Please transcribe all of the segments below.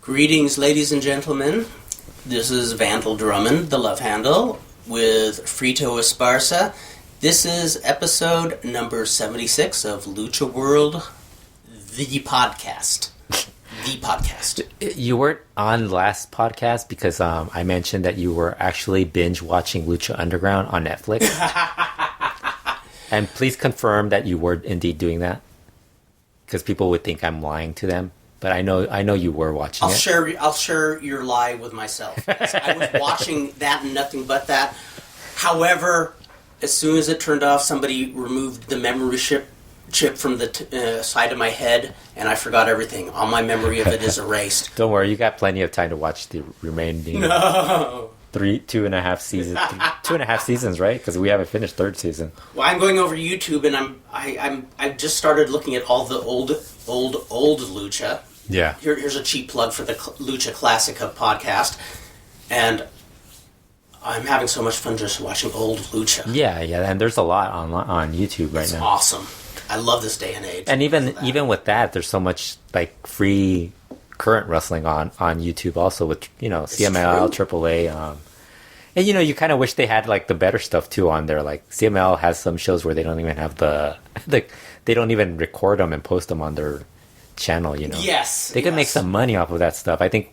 Greetings, ladies and gentlemen. This is Vandal Drummond, the Love Handle, with Fredo Esparza. This is episode number 76 of LuchaWorld, the podcast. The podcast. You weren't on last podcast because I mentioned that you were actually binge watching Lucha Underground on Netflix. And please confirm that you were indeed doing that, because people would think I'm lying to them. But I know you were watching it. I'll share your lie with myself. Yes, I was watching that and nothing but that. However, as soon as it turned off, somebody removed the memory chip from the side of my head, and I forgot everything. All my memory of it is erased. Don't worry, you got plenty of time to watch the remaining 2.5 seasons. 2.5 seasons, right? Because we haven't finished third season. Well, I'm going over YouTube, and I've just started looking at all the old Lucha. Yeah. Here's a cheap plug for the Lucha Classica podcast, and I'm having so much fun just watching old Lucha. Yeah, and there's a lot on YouTube right now. It's awesome. I love this day and age. And even with that, there's so much like free current wrestling on YouTube also with CMLL, AAA. And you kind of wish they had like the better stuff too on there. Like CMLL has some shows where they don't even have they don't even record them and post them on their channel. Yes, they could make some money off of that stuff. I think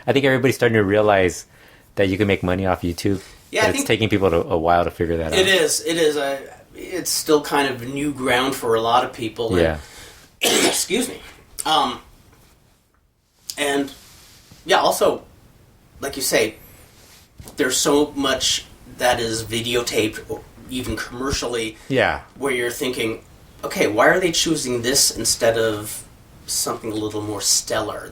everybody's starting to realize that you can make money off YouTube. Yeah, but it's taking people a while to figure that out. It is. It's still kind of new ground for a lot of people. Yeah. And, excuse me. And yeah, also, like you say, there's so much that is videotaped, or even commercially. Yeah. Where you're thinking, okay, why are they choosing this instead of something a little more stellar?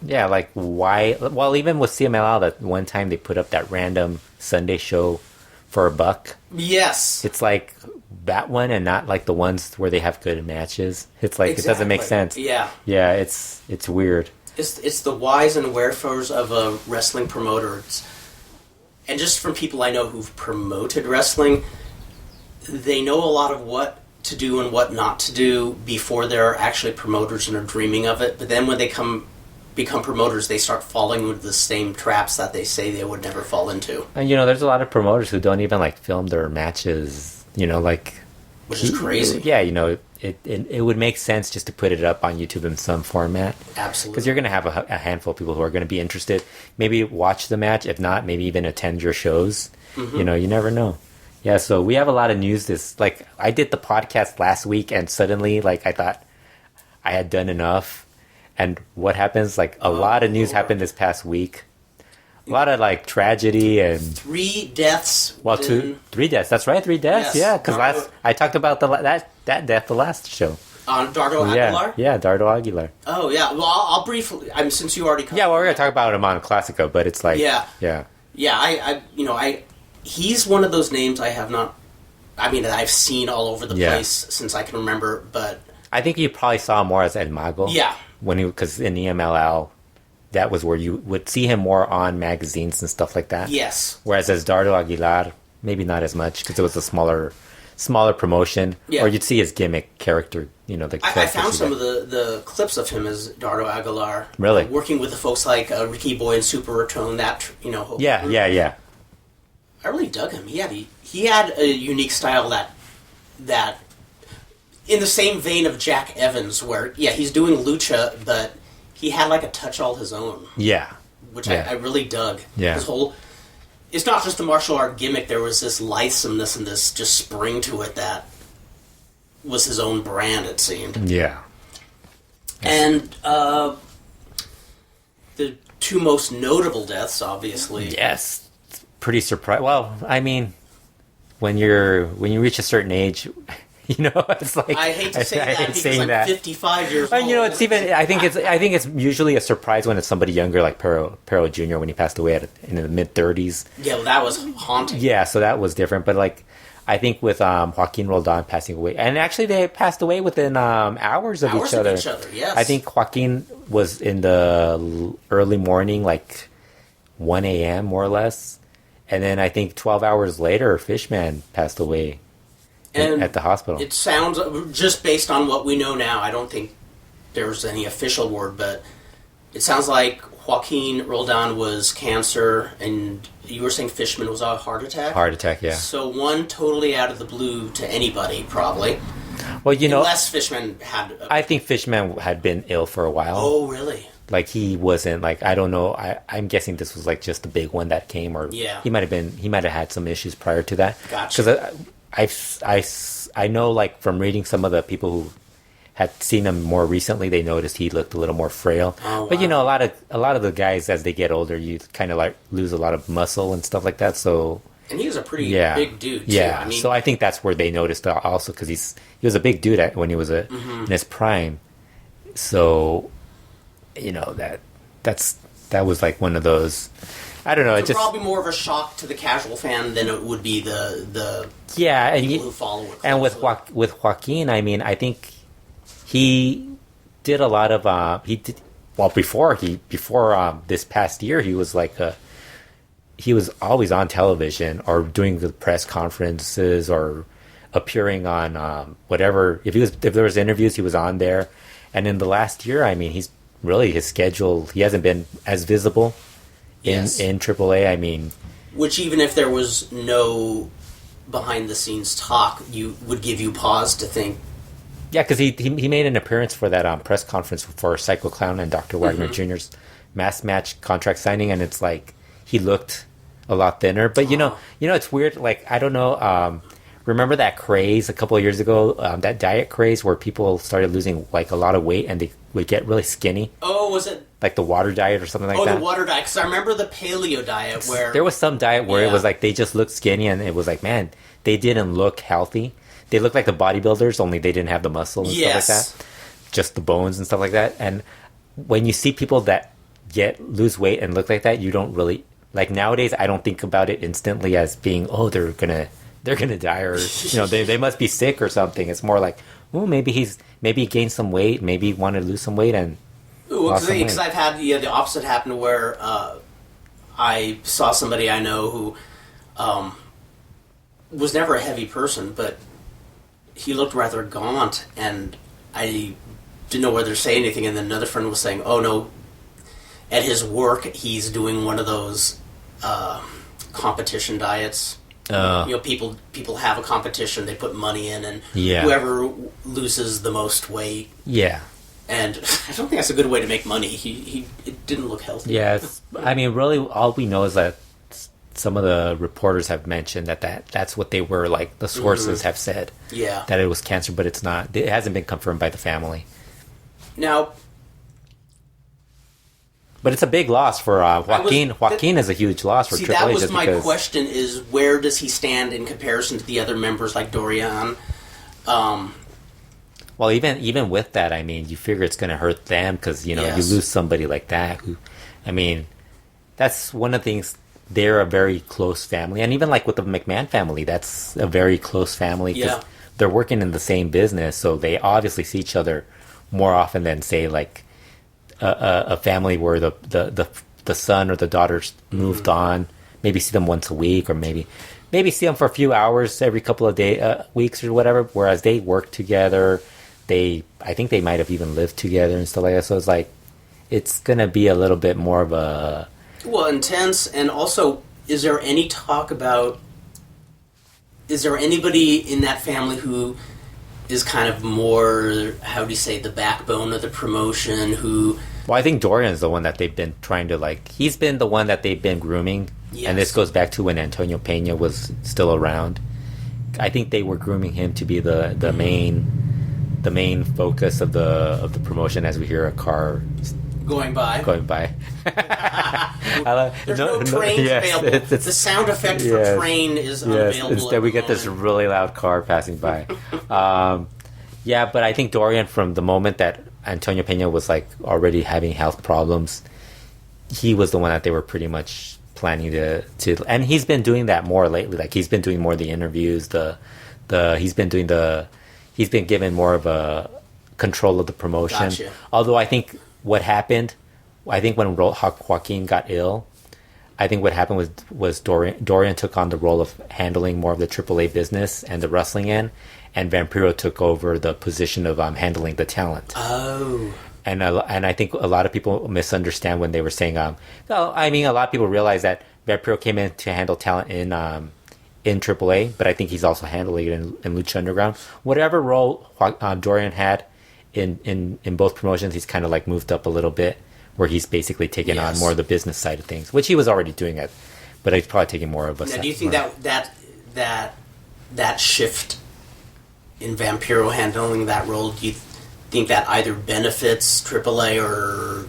Yeah, like why? Well, even with CMLL, that one time they put up that random Sunday show for $1. Yes. It's like that one and not like the ones where they have good matches. It's like It doesn't make sense. Yeah. Yeah, it's weird. It's the whys and wherefores of a wrestling promoter. And just from people I know who've promoted wrestling, they know a lot of what to do and what not to do before they're actually promoters and are dreaming of it. But then when they become promoters, they start falling into the same traps that they say they would never fall into. And there's a lot of promoters who don't even like film their matches, which is crazy. Yeah, it would make sense just to put it up on YouTube in some format. Absolutely. Because you're going to have a handful of people who are going to be interested. Maybe watch the match. If not, maybe even attend your shows. Mm-hmm. You never know. Yeah, so we have a lot of news. I did the podcast last week, and suddenly, I thought I had done enough. And what happens? A lot of news happened this past week. A lot of tragedy and 3 deaths. Well, 3 deaths. That's right, 3 deaths. Yes. Yeah, because I talked about that death the last show. On Dardo Aguilar. Yeah, Dardo Aguilar. Oh yeah. Well, I'll briefly. Since you already. Yeah, well, we're gonna talk about him on Classico, but it's Yeah. He's one of those names I have not. I've seen all over the place since I can remember, but I think you probably saw him more as El Mago. Yeah. Because in the MLL, that was where you would see him more on magazines and stuff like that. Yes. Whereas as Dardo Aguilar, maybe not as much because it was a smaller promotion. Yeah. Or you'd see his gimmick character, I found some of the clips of him as Dardo Aguilar. Really? Working with the folks like Ricky Boy and Super Ratone, Yeah. I really dug him. He had a unique style that in the same vein of Jack Evans, where he's doing lucha, but he had a touch all his own. Yeah, which I really dug. Yeah, it's not just the martial art gimmick. There was this lithesomeness and this just spring to it that was his own brand. It seemed. Yeah, and the 2 most notable deaths, obviously. Yes, pretty surprised. Well, when you reach a certain age. It's I hate to say that because I'm 55 years old. It's even. I think it's usually a surprise when it's somebody younger, like Pero Jr. when he passed away in the mid-30s. Yeah, well, that was haunting. Yeah, so that was different. But I think with Joaquin Roldan passing away, and actually they passed away within hours of each other. Yes. I think Joaquin was in the early morning, 1 a.m. more or less, and then I think 12 hours later, Fishman passed away. And at the hospital. It sounds, just based on what we know now, I don't think there's any official word, but it sounds like Joaquin Roldan was cancer, and you were saying Fishman was a heart attack? Heart attack, yeah. So one totally out of the blue to anybody, probably. Well, unless Fishman had... I think Fishman had been ill for a while. Oh, really? Like, he wasn't, like, I don't know. I'm guessing this was, like, just the big one that came, or yeah. he might have had some issues prior to that. Gotcha. Because I know, like, from reading some of the people who had seen him more recently, they noticed he looked a little more frail. Oh, wow. But, a lot of the guys, as they get older, you kind of, like, lose a lot of muscle and stuff like that, so... And he was a pretty big dude, too. Yeah, so I think that's where they noticed also, because he was a big dude when he was in his prime. So... that was like one of those. I don't know. It's probably more of a shock to the casual fan than it would be the people who follow it. And with Joaquin, I mean, I think he did a lot of before this past year, he was like he was always on television or doing the press conferences or appearing on whatever. If there was interviews, he was on there. And in the last year, I mean, he's really, his schedule, he hasn't been as visible in AAA. I mean, which even if there was no behind the scenes talk, would give you pause to think. Yeah, because he made an appearance for that press conference for Psycho Clown and Dr. Wagner Jr.'s mass match contract signing, and it's like he looked a lot thinner. But you know, it's weird. Like, I don't know. Remember that craze a couple of years ago? That diet craze where people started losing like a lot of weight and they would get really skinny. Oh, was it like the water diet or something like that? Oh, the water diet. Because I remember the paleo diet where there was some diet where it was like they just looked skinny, and it was like, man, they didn't look healthy. They looked like the bodybuilders, only they didn't have the muscle and stuff like that, just the bones and stuff like that. And when you see people that lose weight and look like that, you don't really like nowadays. I don't think about it instantly as being, oh, they're gonna die, or they must be sick or something. It's more like, oh, maybe he gained some weight, maybe he wanted to lose some weight and lost some weight. Because I've had the opposite happen where I saw somebody I know who was never a heavy person, but he looked rather gaunt, and I didn't know whether to say anything. And then another friend was saying, "Oh no, at his work he's doing one of those competition diets." People have a competition, they put money in, and whoever loses the most weight. Yeah. And I don't think that's a good way to make money. It didn't look healthy. Yeah, I mean, really, all we know is that some of the reporters have mentioned that's what they were, like, the sources have said. Yeah. That it was cancer, but it's not. It hasn't been confirmed by the family. Now... But it's a big loss for Joaquin. Joaquin is a huge loss for Triple H. That was my question, is where does he stand in comparison to the other members like Dorian? Well, even with that, I mean, you figure it's going to hurt them because, you lose somebody like that. That's one of the things. They're a very close family. And even like with the McMahon family, that's a very close family. Yeah. They're working in the same business, so they obviously see each other more often than, say, like a family where the son or the daughter's moved on. Maybe see them once a week, or maybe see them for a few hours every couple of weeks or whatever. Whereas they work together, I think they might have even lived together and stuff like that. So it's like it's gonna be a little bit more of a intense. And also, is there any talk about? Is there anybody in that family who is kind of more, how do you say, the backbone of the promotion? Well, I think Dorian's the one that they've been trying to, like, he's been the one that they've been grooming. Yes. And this goes back to when Antonio Pena was still around. I think they were grooming him to be the main focus of the promotion as we hear a car going by. There's no train available. The sound effect for train is unavailable. Instead, we get this really loud car passing by. But I think Dorian, from the moment that Antonio Pena was like already having health problems, he was the one that they were pretty much planning to and he's been doing that more lately. Like, he's been doing more of the interviews. He's been given more of a control of the promotion. Gotcha. Although I think what happened, when Joaquin got ill, I think what happened was Dorian took on the role of handling more of the AAA business and the wrestling end, and Vampiro took over the position of handling the talent. Oh. And I think a lot of people misunderstand when they were saying, no, I mean, a lot of people realize that Vampiro came in to handle talent in AAA, but I think he's also handling it in Lucha Underground. Whatever role Dorian had in both promotions, he's kind of like moved up a little bit, where he's basically taken on more of the business side of things, which he was already doing it, but he's probably taking more of a. Now, do you think that shift in Vampiro handling that role, do you think that either benefits AAA or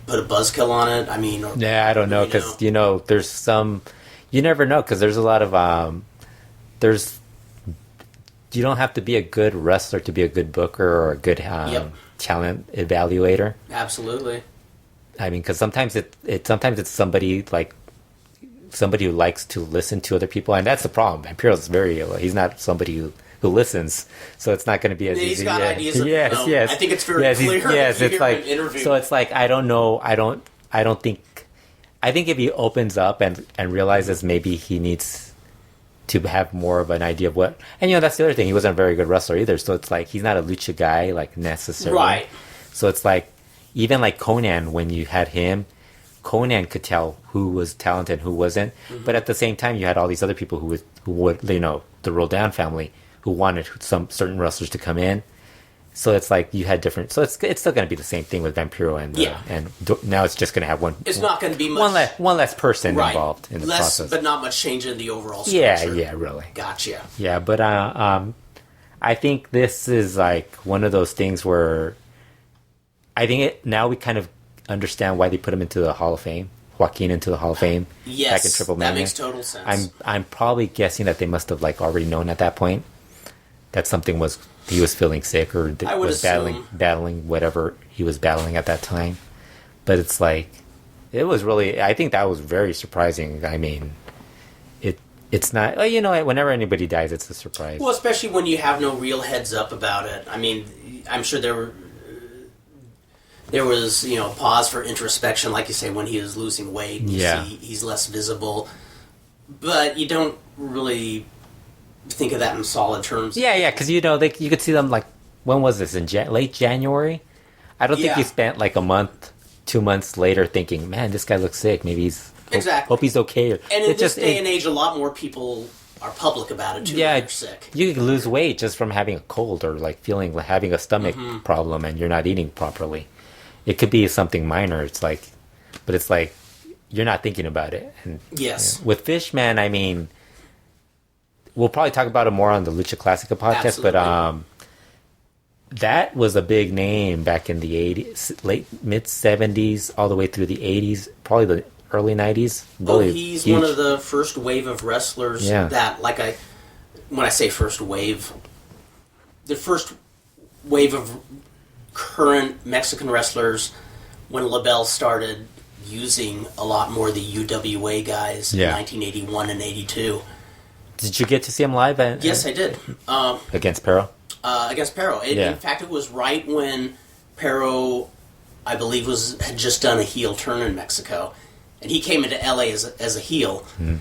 put a buzzkill on it? I mean, I don't know, because there's some, you never know, because there's a lot of you don't have to be a good wrestler to be a good booker or a good talent evaluator. Absolutely. I mean, because sometimes it's somebody who likes to listen to other people, and that's the problem. Vampiro's he's not somebody who listens, so it's not going to be as easy. He's got ideas. Yes. I think it's very clear. Yes, it's like so. It's like I don't know. I don't think. I think if he opens up and realizes maybe he needs to have more of an idea of what, and that's the other thing. He wasn't a very good wrestler either, so it's like he's not a lucha guy necessarily. Right. So it's like even like Conan, when you had him, Conan could tell who was talented and who wasn't. Mm-hmm. But at the same time, you had all these other people who would the Roldan family who wanted some certain wrestlers to come in. So it's like you had different. So it's still going to be the same thing with Vampiro and now it's just going to have one. It's not going to be much, one less person involved in the process, but not much change in the overall structure. Yeah, really. Gotcha. Yeah, but I think this is like one of those things where I think now we kind of understand why they put him into the Hall of Fame. Joaquin into the Hall of Fame. Yes, back in Triple Mania. That makes total sense. I'm probably guessing that they must have already known at that point that he was feeling sick or was battling whatever he was battling at that time. But it's like it was really. I think that was very surprising. I mean, it's not. Whenever anybody dies, it's a surprise. Well, especially when you have no real heads up about it. I mean, I'm sure there was pause for introspection, like you say, when he was losing weight. You see he's less visible, but you don't really think of that in solid terms. Yeah, because you could see them when was this, in late January? I don't think you spent a month, 2 months later thinking, man, this guy looks sick. Maybe hope he's okay. And in this day and age, a lot more people are public about it too. Yeah, when they're sick. You can lose weight just from having a cold or having a stomach problem and you're not eating properly. It could be something minor. But it's like you're not thinking about it. And yes, with Fishman, I mean, we'll probably talk about it more on the Lucha Classica podcast. Absolutely. But that was a big name back in the 80s, mid 70s, all the way through the 80s, probably the early 90s. Really he's huge. One of the first wave of wrestlers that, when I say first wave, the first wave of current Mexican wrestlers when LaBelle started using a lot more of the UWA guys in 1981 and 82. Did you get to see him live? Yes, I did. Against Pero? Against Pero. In fact, it was right when Pero, I believe, had just done a heel turn in Mexico. And he came into LA as a heel. Mm-hmm.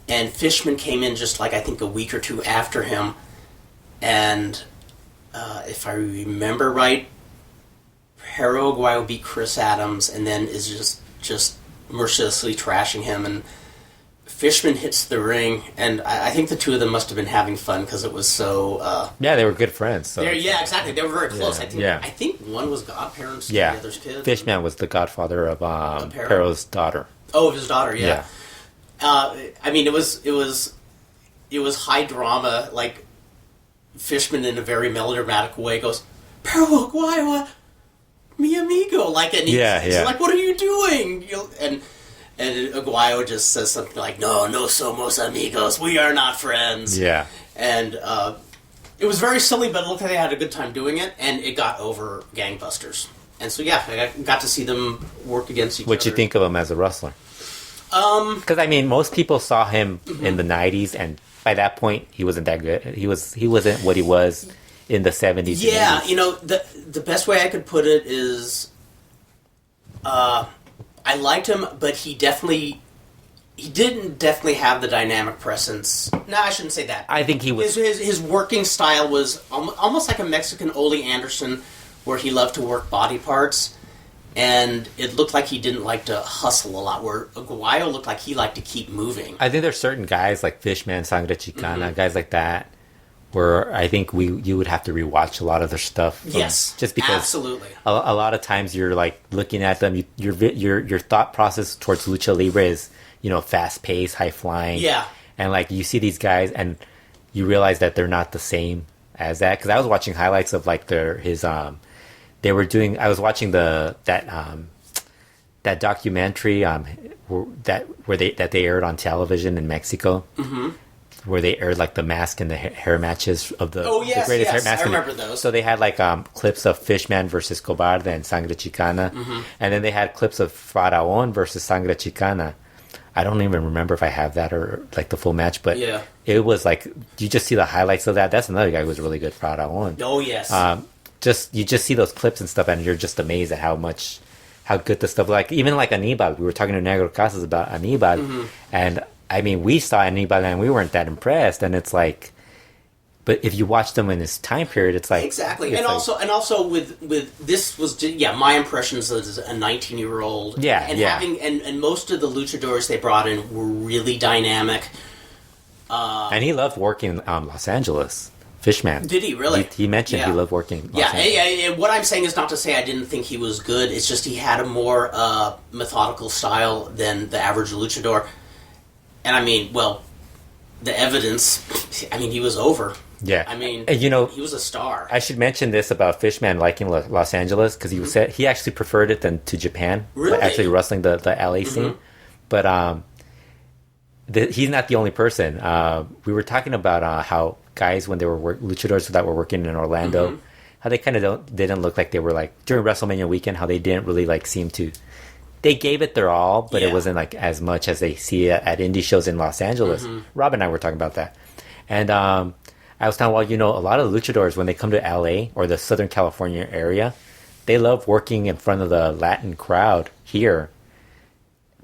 And Fishman came in just I think a week or two after him. And if I remember right, Pero Aguayo beat Chris Adams and then is just mercilessly trashing him. And Fishman hits the ring, and I think the two of them must have been having fun because it was so... they were good friends. So. Exactly. They were very close. Yeah, I think one was godparents to the other's kids. Fishman was the godfather of Pero's daughter. Oh, of his daughter, yeah. I mean, it was high drama. Fishman, in a very melodramatic way, goes, Pero Aguayo, mi amigo. And he's like, what are you doing? And Aguayo just says something like, no somos amigos. We are not friends. Yeah. And it was very silly, but it looked like they had a good time doing it, and it got over gangbusters. And so, I got to see them work against each other. What'd you think of him as a wrestler? Because, I mean, most people saw him in the 90s, and by that point, he wasn't that good. He wasn't what he was in the 70s. Yeah, the best way I could put it is... I liked him, but he didn't definitely have the dynamic presence. No, I shouldn't say that. I think he was... His working style was almost like a Mexican Ole Anderson, where he loved to work body parts, and it looked like he didn't like to hustle a lot, where Aguayo looked like he liked to keep moving. I think there's certain guys like Fishman, Sangre Chicana, guys like that, where I think you would have to rewatch a lot of their stuff. Yes, just because absolutely. A lot of times you're like looking at them, your thought process towards lucha libre is fast paced, high flying. Yeah, and like you see these guys and you realize that they're not the same as that. Because I was watching highlights of like they were doing. I was watching that documentary where they aired on television in Mexico. Mm-hmm. Where they aired like the mask and the hair matches of the greatest hair match. I remember those. So they had like clips of Fishman versus Cobarde and Sangre Chicana, and then they had clips of Faraón versus Sangre Chicana. I don't even remember if I have that or like the full match, but it was like you just see the highlights of that. That's another guy who was really good, Faraón. Oh yes. You just see those clips and stuff, and you're just amazed at how good the stuff. Like even like Anibal, we were talking to Negro Casas about Anibal, and I mean, we saw Anibal and we weren't that impressed, and it's like, but if you watch them in this time period, it's like exactly, and also with this was my impressions as a 19-year-old, and most of the luchadors they brought in were really dynamic, and he loved working in Los Angeles. Fishman. Did he really? He mentioned he loved working in Los Angeles. And what I'm saying is not to say I didn't think he was good. It's just he had a more methodical style than the average luchador. And I mean, well, the evidence, I mean, he was over. Yeah. I mean, he was a star. I should mention this about Fishman liking Los Angeles, because he said he actually preferred it than to Japan. Really? Actually wrestling the LA scene. But he's not the only person. We were talking about how guys, when they were luchadors that were working in Orlando, how they kind of didn't look like they were like, during WrestleMania weekend, how they didn't really like seem to... They gave it their all, but it wasn't like as much as they see it at indie shows in Los Angeles. Rob and I were talking about that. And I was telling, a lot of luchadors, when they come to LA or the Southern California area, they love working in front of the Latin crowd here,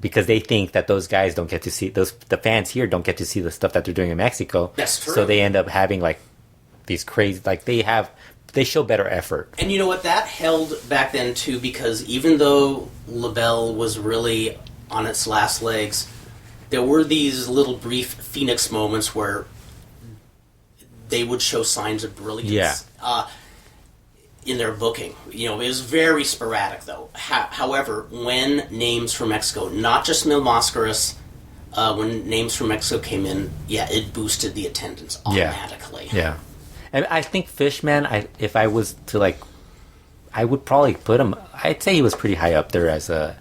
because they think that those guys don't get to see, the fans here don't get to see the stuff that they're doing in Mexico. That's true. So they end up having like these crazy, like they show better effort. And you know what? That held back then, too, because even though LaBelle was really on its last legs, there were these little brief Phoenix moments where they would show signs of brilliance in their booking. It was very sporadic, though. However, when names from Mexico, not just Mil Mascaras, when names from Mexico came in, it boosted the attendance automatically. Yeah. And I think Fishman, if I was to like, I would probably put him. I'd say he was pretty high up there as a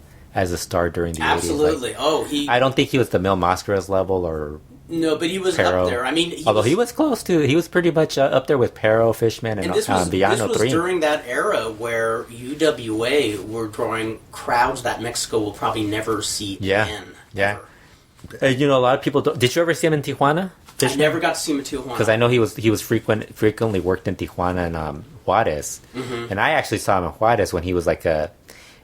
star during the 80s. Absolutely. Like, I don't think he was the Mil Mascaras level or. No, but he was up there. I mean, he was close to. He was pretty much up there with Pero, Fishman, and this was Villano 3. During that era where UWA were drawing crowds that Mexico will probably never see again. Yeah. A lot of people. Did you ever see him in Tijuana? Fishman? I never got to see him in Tijuana, because I know he was frequently worked in Tijuana and Juarez, and I actually saw him in Juarez when he was like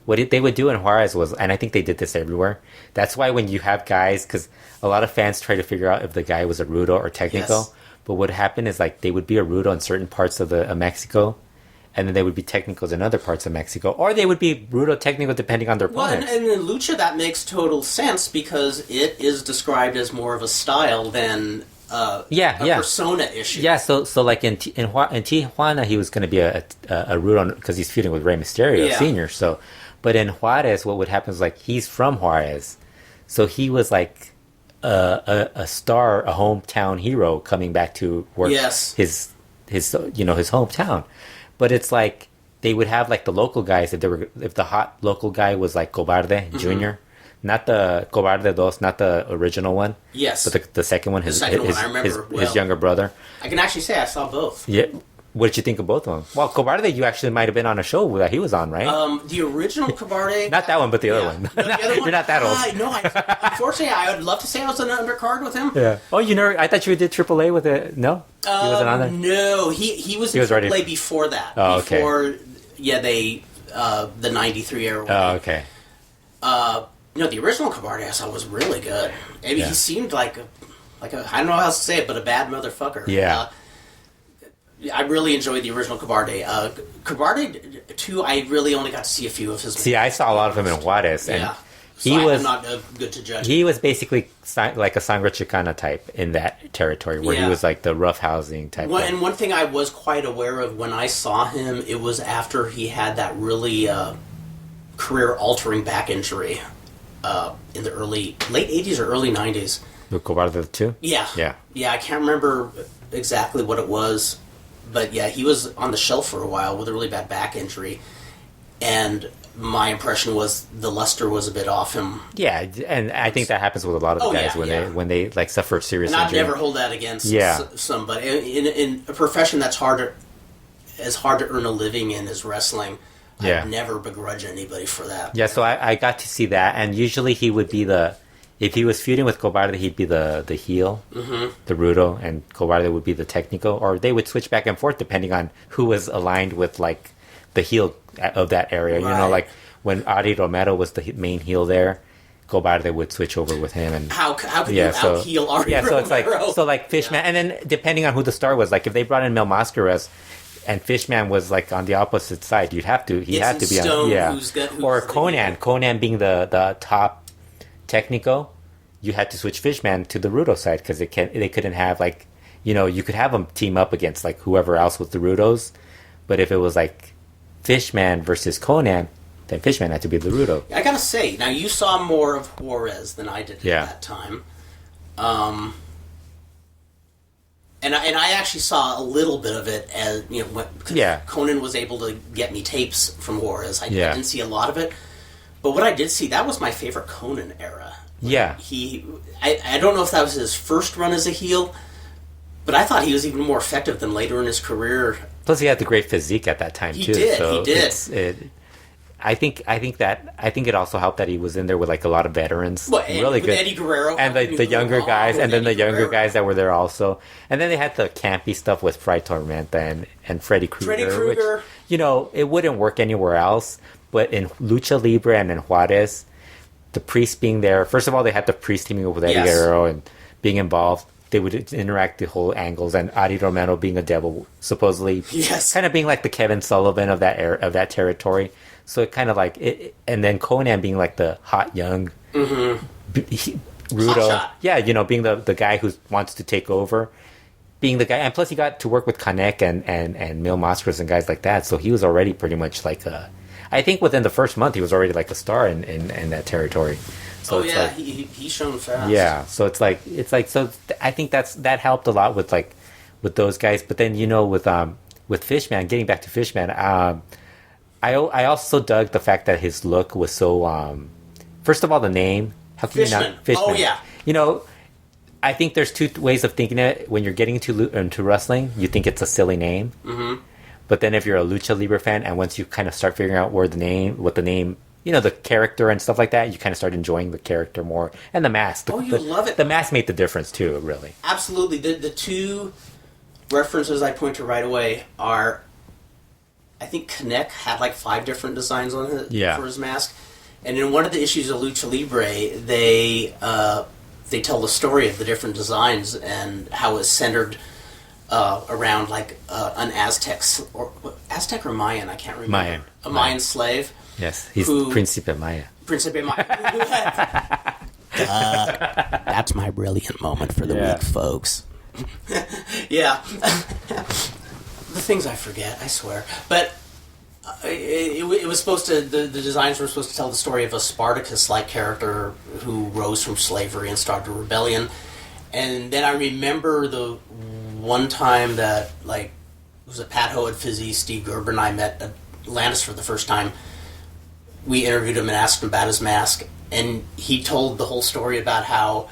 what they would do in Juarez was, and I think they did this everywhere. That's why when you have guys, because a lot of fans try to figure out if the guy was a rudo or technical, but what happened is like they would be a rudo in certain parts of Mexico, and then they would be technicals in other parts of Mexico, or they would be rudo technical depending on their opponent. Well, and in lucha that makes total sense because it is described as more of a style than a persona issue. Yeah, so like in Tijuana, he was going to be a rudo because he's feuding with Rey Mysterio Senior. So, but in Juarez, what would happen is like he's from Juarez, so he was like a star, a hometown hero coming back to work his hometown. But it's like they would have like the local guys if the hot local guy was like Cobarde Jr., not the Cobarde Dos, not the original one. Yes, but the second one, his younger brother. I can actually say I saw both. Yeah. What did you think of both of them? Well, Cobarde, you actually might have been on a show that he was on, right? The original Cobarde... Not that one, but the other one. No, the other one. You're not that old. Unfortunately, I would love to say I was on an undercard with him. Yeah. Oh, I thought you did AAA with it. No? He wasn't on there? No, he was in AAA before that. Oh, okay. Before, the 93 era. Oh, okay. The original Cobarde I saw was really good. Maybe he seemed like a I don't know how to say it, but a bad motherfucker. Yeah. I really enjoyed the original Cobarde. Cobarde 2, I really only got to see a few of his. See, I saw a lot of him in Juarez, and I'm not good to judge. He was basically like a Sangre Chicana type in that territory, where he was like the roughhousing type. And one thing I was quite aware of when I saw him, it was after he had that really career-altering back injury in the late 80s or early 90s. The Cobarde 2? Yeah. I can't remember exactly what it was, but yeah, he was on the shelf for a while with a really bad back injury, and my impression was the luster was a bit off him. Yeah, and I think that happens with a lot of guys when they like suffer serious injury. And I'd never hold that against somebody in a profession that's hard to earn a living in as wrestling. I'd never begrudge anybody for that. Yeah, so I got to see that, and usually he would be if he was feuding with Cobarde, he'd be the heel, the rudo, and Cobarde would be the técnico, or they would switch back and forth depending on who was aligned with like the heel of that area. Right. You know, like when Ari Romero was the main heel there, Cobarde would switch over with him. And how could you out-heel Ari Romero? So it's like Fishman, and then depending on who the star was, like if they brought in Mil Mascaras, and Fishman was like on the opposite side, he had to be on or Conan. Conan being the top technico, you had to switch Fishman to the Rudo side because they couldn't have like, you know, you could have them team up against like whoever else was the Rudos, but if it was like Fishman versus Conan, then Fishman had to be the Rudo. I gotta say, now you saw more of Juarez than I did at that time. And I actually saw a little bit of it as, you know, because Conan was able to get me tapes from Juarez. I didn't see a lot of it, but what I did see, that was my favorite Conan era. Yeah. I don't know if that was his first run as a heel, but I thought he was even more effective than later in his career. Plus, he had the great physique at that time too. He did. I think it also helped that he was in there with like a lot of veterans, really good, Eddie Guerrero, and the younger guys, and then the younger guys that were there also, and then they had the campy stuff with Fry Tormenta and Freddy Krueger, which, you know, it wouldn't work anywhere else, but in Lucha Libre and in Juarez, the priest being there. First of all, they had the priest teaming up with Eddie Guerrero and being involved. They would interact the whole angles, and Ari Romero being a devil, supposedly, kind of being like the Kevin Sullivan of that territory. So it kind of like it, and then Conan being like the hot young Rudo, you know, being the guy who wants to take over, being the guy, and plus he got to work with Kanek and Mil Mascaras and guys like that. So he was already pretty much like I think within the first month he was already like a star in that territory. So he's shown fast. Yeah, so it's like so I think that helped a lot with those guys. But then, you know, with Fishman, getting back to Fishman, I also dug the fact that his look was so. First of all, the name. How can Fishman. You not Fishman? Oh yeah. You know, I think there's two ways of thinking it. When you're getting into wrestling, you think it's a silly name. Mm-hmm. But then if you're a Lucha Libre fan, and once you kind of start figuring out what the name, you know, the character and stuff like that, you kind of start enjoying the character more. And the mask. Love it. The mask made the difference too, really. Absolutely. The two references I point to right away are, I think Kanek had like 5 different designs on it for his mask. And in one of the issues of Lucha Libre, they tell the story of the different designs and how it's centered around like an Aztec or Mayan, I can't remember. Mayan slave. Yes, he's Príncipe Maya. Príncipe Maya. That's my brilliant moment for the week, folks. Yeah. The things I forget, I swear. But it was supposed to, the designs were supposed to tell the story of a Spartacus-like character who rose from slavery and started a rebellion. And then I remember the one time that, like, it was a Pat Hoad Fizzy, Steve Gerber and I met Atlantis for the first time. We interviewed him and asked him about his mask. And he told the whole story about how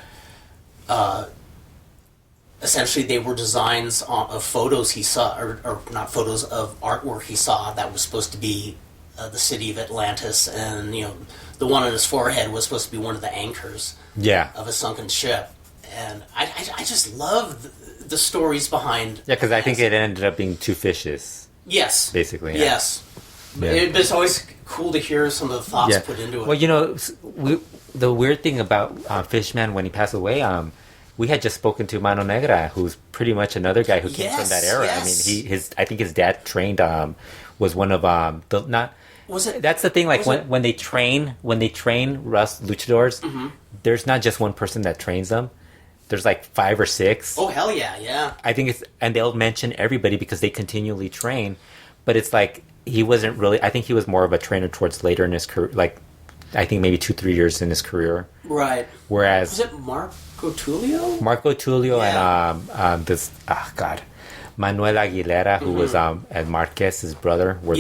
essentially they were designs of photos he saw, or not photos, of artwork he saw that was supposed to be the city of Atlantis, and, you know, the one on his forehead was supposed to be one of the anchors of a sunken ship. And I just love the stories behind. Yeah, because I think it ended up being 2 fishes. Yes. Basically. Yeah. Yes. Yeah. It's always cool to hear some of the thoughts put into it. Well, you know, the weird thing about Fishman when he passed away, we had just spoken to Mano Negra, who's pretty much another guy who came from that era. Yes. I mean, I think his dad trained was one of the not. Was it? That's the thing. Like when they train luchadors, there's not just one person that trains them. There's like 5 or 6. Oh hell yeah! I think and they'll mention everybody because they continually train, but it's like he wasn't really. I think he was more of a trainer towards later in his career, like I think maybe 2-3 years in his career. Right. Whereas was it Marco Tulio? Marco Tulio and this Manuel Aguilera, who was and Marquez, his brother, were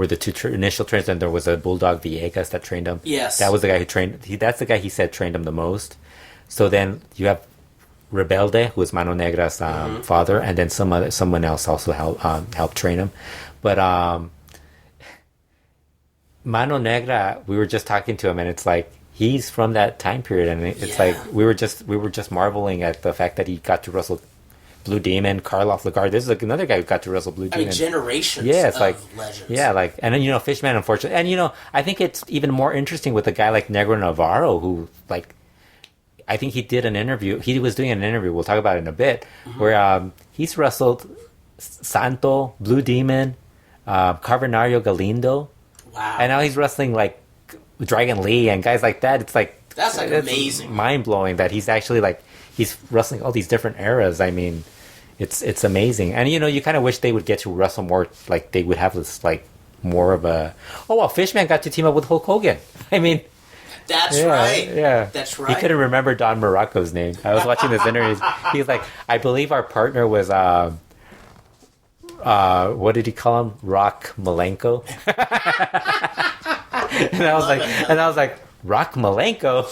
the two initial trainers, and there was a Bulldog Villegas that trained him. Yes. That was the guy who trained. That's the guy he said trained him the most. So then you have Rebelde, who was Mano Negra's father, and then someone else also helped train him. But Mano Negra, we were just talking to him, and it's like he's from that time period, and it's like we were just marveling at the fact that he got to wrestle Blue Demon, Karloff, Lagarde. This is another guy who got to wrestle Blue Demon. I mean, generations. Yeah, it's of like legends. Yeah, like, and then Fishman, unfortunately, and I think it's even more interesting with a guy like Negro Navarro, who like. I think he did an interview. He was doing an interview. We'll talk about it in a bit. Where he's wrestled Santo, Blue Demon, Carbonario Galindo. Wow. And now he's wrestling like Dragon Lee and guys like that. It's like that's like amazing, mind blowing that he's actually like he's wrestling all these different eras. I mean, it's amazing. And you kind of wish they would get to wrestle more. Like they would have this like more of a. Oh well, Fishman got to team up with Hulk Hogan. I mean. That's right. Yeah, that's right. He couldn't remember Don Morocco's name. I was watching this interview. He's like, I believe our partner was what did he call him? Rock Malenko. and I was like, Rock Malenko?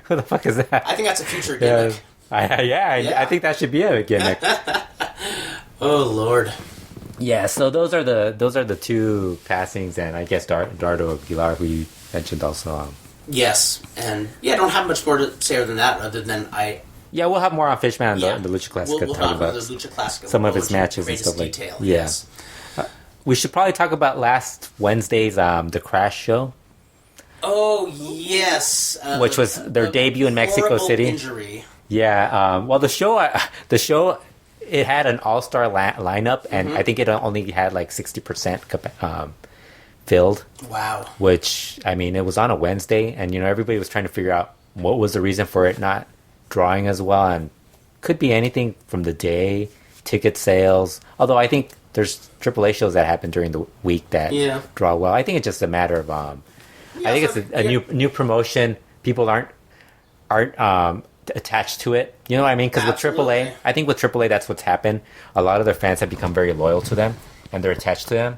Who the fuck is that? I think that's a future gimmick. I think that should be a gimmick. Oh Lord. Yeah, so those are the 2 passings, and I guess Dardo Aguilar, who you mentioned also. Yes, and I don't have much more to say other than that, other than Yeah, we'll have more on Fishman and the Lucha Classic. We'll talk about the Lucha Classic. Some of his matches and stuff like that. Detail, yeah. Yes. We should probably talk about last Wednesday's The Crash show. Oh, yes. Which was their debut in Mexico City. Injury. Yeah, well, the show, it had an all-star lineup, and I think it only had like 60% filled. Wow. Which, I mean, it was on a Wednesday, and everybody was trying to figure out what was the reason for it not drawing as well, and could be anything from the day, ticket sales, although I think there's AAA shows that happen during the week that draw well. I think it's just a matter of I think it's a new promotion. People aren't attached to it, you know what I mean? Because with AAA, I think with AAA that's what's happened. A lot of their fans have become very loyal to them, and they're attached to them.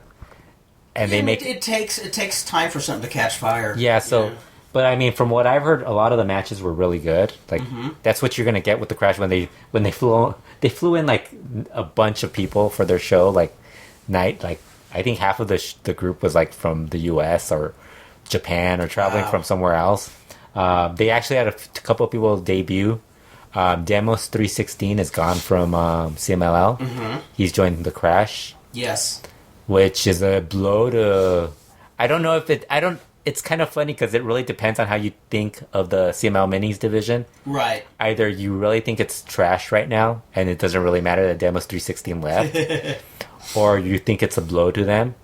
And they make it takes time for something to catch fire. Yeah, so but I mean, from what I've heard, a lot of the matches were really good. Like that's what you're gonna get with the Crash when they flew in like a bunch of people for their show. Like I think half of the group was like from the U.S. or Japan or traveling from somewhere else. They actually had a couple of people debut. Demos 316 is gone from CMLL. He's joined the Crash. Yes. Which is a blow to... I don't know if it... It's kind of funny because it really depends on how you think of the CML Minis division. Right. Either you really think it's trash right now, and it doesn't really matter that Demos 316 left, or you think it's a blow to them.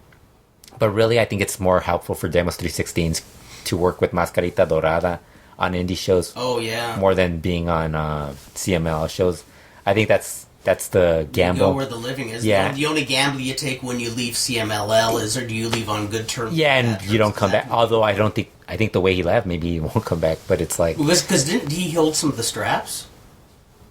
But really, I think it's more helpful for Demos 316s to work with Mascarita Dorada on indie shows. Oh, yeah. More than being on CML shows. I think that's the gamble. You go where the living is. Yeah. The only gamble you take when you leave CMLL is, or do you leave on good terms? Yeah, and you don't come back. Although I think the way he left, maybe he won't come back. But it's like... Because didn't he hold some of the straps?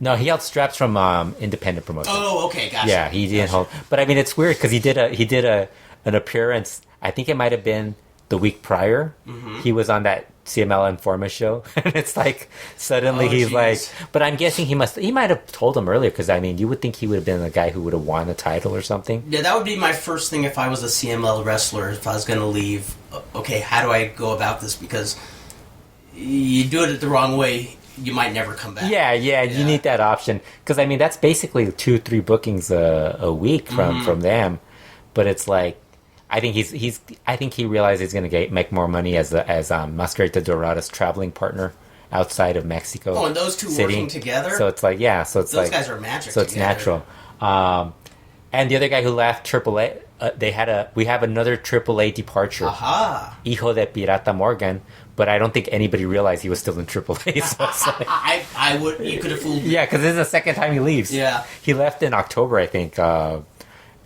No, he held straps from independent promotion. Oh, okay, gotcha. Yeah, he didn't hold... But I mean, it's weird because he did an appearance, I think it might have been the week prior. He was on that CML Informa show, and it's like suddenly he's like, but I'm guessing he might have told him earlier, because I mean, you would think he would have been the guy who would have won the title or something. Yeah, that would be my first thing if I was a CML wrestler. If I was going to leave, okay, how do I go about this? Because you do it the wrong way, you might never come back. Yeah, you need that option, because I mean that's basically 2-3 bookings a week from them, but it's like. I think I think he realized he's going to make more money as Mascarita Dorada's traveling partner outside of Mexico. Oh, and those two City. working together? So it's like, yeah, so it's those like... guys are magic So it's together. natural. And the other guy who left AAA, we have another AAA departure. Aha! Hijo de Pirata Morgan, but I don't think anybody realized he was still in AAA. So it's like, I would... You could have fooled me. yeah, because this is the second time he leaves. Yeah. He left in October, I think. I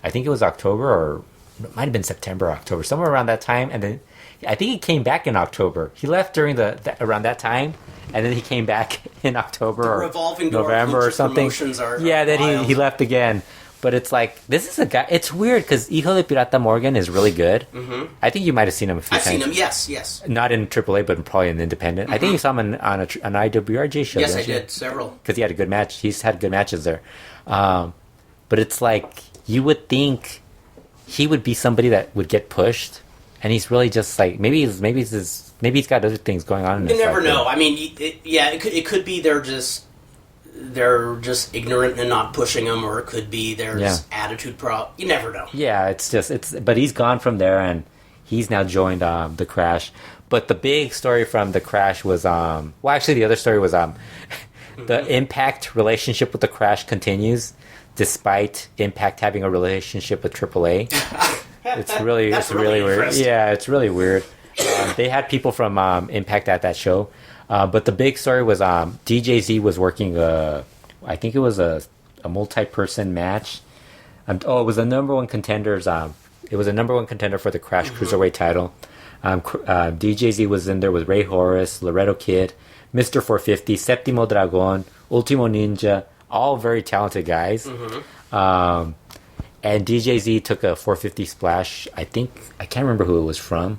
think it was October, or it might have been September, October, somewhere around that time. And then I think he came back in October. He left during around that time, and then he came back in October or revolving door November or something. Yeah, then he left again. But it's like, this is a guy... It's weird, because Hijo de Pirata Morgan is really good. Mm-hmm. I think you might have seen him a few I've times. seen him, yes. Not in AAA, but probably in Independent. Mm-hmm. I think you saw him on an IWRJ show. Yes, I did. Several. Because he had a good match. He's had good matches there. But it's like, you would think he would be somebody that would get pushed, and he's really just like, maybe he's got other things going on in his You never life. know. I mean, it could be they're just ignorant and not pushing him, or it could be there's attitude problem. You never know. Yeah, but he's gone from there, and he's now joined the Crash. But the big story from the Crash was actually the other story was the Impact relationship with the Crash continues despite Impact having a relationship with AAA. It's really weird. Yeah, it's really weird. They had people from Impact at that show. But the big story was DJZ was working I think it was a multi-person match. It was a number one contenders. It was a number one contender for the Crash Cruiserweight title. DJZ was in there with Ray Horace, Laredo Kid, Mr. 450, Septimo Dragon, Ultimo Ninja, all very talented guys. And DJZ took a 450 splash. I can't remember who it was from.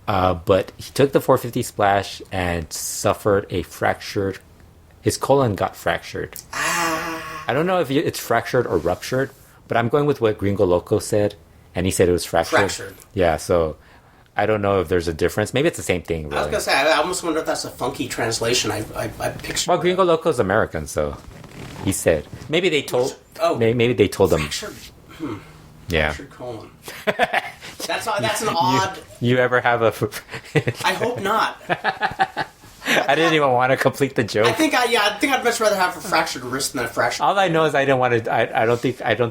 But he took the 450 splash and suffered his colon got fractured. I don't know if it's fractured or ruptured, but I'm going with what Gringo Loco said, and he said it was fractured. Yeah, so I don't know if there's a difference. Maybe it's the same thing, really. I was going to say, I almost wonder if that's a funky translation. I picture... Well, Gringo Loco's American, so he said. Maybe they told him. Fractured. Yeah. Fractured colon. That's an odd... You ever have a... I hope not. I didn't even want to complete the joke. I think I'd much rather have a fractured wrist than a fractured... All I know is I didn't want to... I don't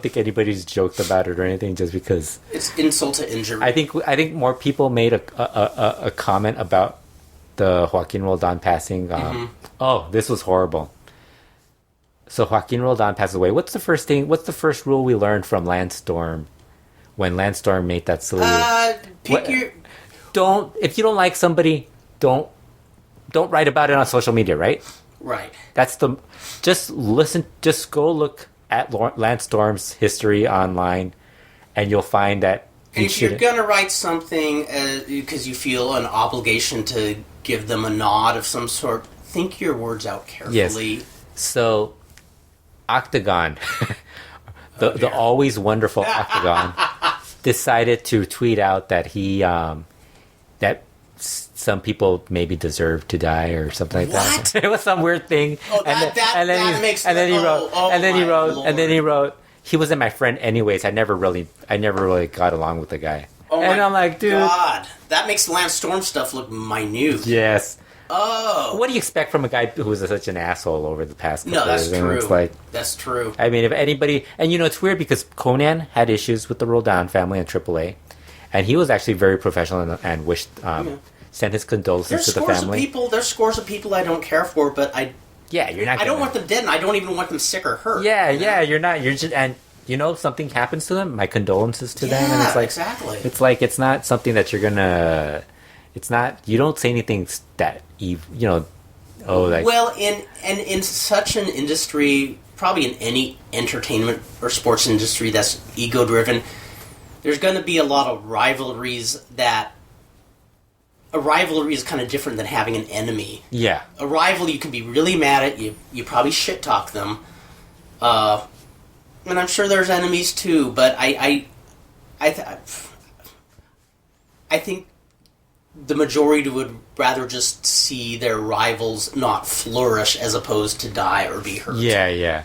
think anybody's joked about it or anything, just because... It's insult to injury. I think more people made a comment about the Joaquin Roldan passing. Oh, this was horrible. So Joaquin Roldan passed away. What's the first rule we learned from Lance Storm? When Lance Storm made that silly... If you don't like somebody, don't write about it on social media, right? Right. Just go look at Lance Storm's history online, and you'll find that And if you're going to write something because you feel an obligation to give them a nod of some sort, think your words out carefully. Yes. So, Octagon, the always wonderful Octagon, decided to tweet out that that some people maybe deserve to die or something like that. It was some weird thing. Oh, and then he wrote, he wasn't my friend anyways. I never really got along with the guy. Oh, and I'm like, dude, God, that makes Lance Storm stuff look minute. Yes. Oh. What do you expect from a guy who was such an asshole over the past couple years? True. It's like, that's true. I mean, if anybody... And, it's weird because Conan had issues with the Roldan family in AAA. And he was actually very professional and wished... sent his condolences to the family. There's scores of people I don't care for, but you're not... I don't want them dead, and I don't even want them sick or hurt. You're not... You're just... And, something happens to them, my condolences to them. And it's like, exactly. It's like, it's not something that you're gonna... It's not... You don't say anything that... Well, in such an industry, probably in any entertainment or sports industry that's ego-driven, there's going to be a lot of rivalries that... A rivalry is kind of different than having an enemy. Yeah. A rival you can be really mad at, you probably shit-talk them. And I'm sure there's enemies too, but I think the majority would rather just see their rivals not flourish as opposed to die or be hurt. Yeah.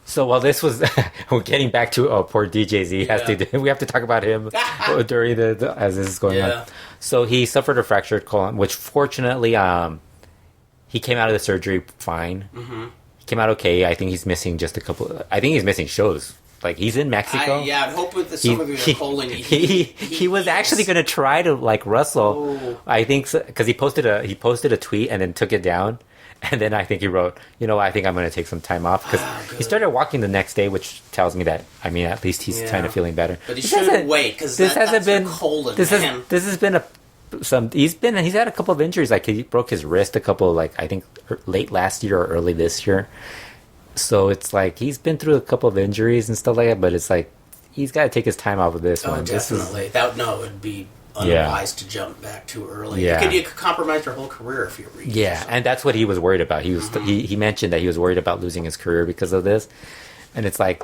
So while this was, we're getting back to poor DJZ. We have to talk about him during as this is going on. So he suffered a fractured colon, which fortunately he came out of the surgery fine. Mm-hmm. He came out okay. I think he's missing just a couple. I think he's missing shows. Like he's in Mexico. I'd hope with some of your colon. He was actually going to try to like wrestle. Oh. I think because he posted a tweet and then took it down, and then I think he wrote, I think I'm going to take some time off because he started walking the next day, which tells me that at least he's kind of feeling better. But he shouldn't wait because this hasn't been colon. This has been he's had a couple of injuries. Like he broke his wrist a couple, like I think late last year or early this year. So it's like he's been through a couple of injuries and stuff like that, but it's like he's got to take his time off of this one. Definitely. It'd be unwise to jump back too early. Yeah. You could compromise your whole career if you reach. Yeah, and that's what he was worried about. He was he mentioned that he was worried about losing his career because of this, and it's like,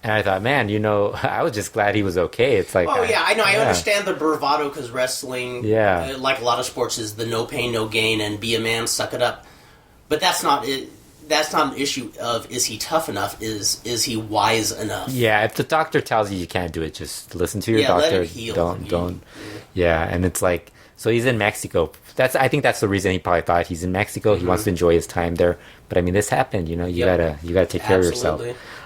and I thought, man, I was just glad he was okay. It's like, I know. I understand the bravado because wrestling, like a lot of sports, is the no pain, no gain, and be a man, suck it up. But that's not it. That's not an issue of is he tough enough? Is he wise enough? Yeah, if the doctor tells you can't do it, just listen to your doctor. Let it heal. Don't. Yeah, and it's like, so he's in Mexico. I think that's the reason he probably thought he's in Mexico. He wants to enjoy his time there. But I mean, this happened. You gotta take care of yourself.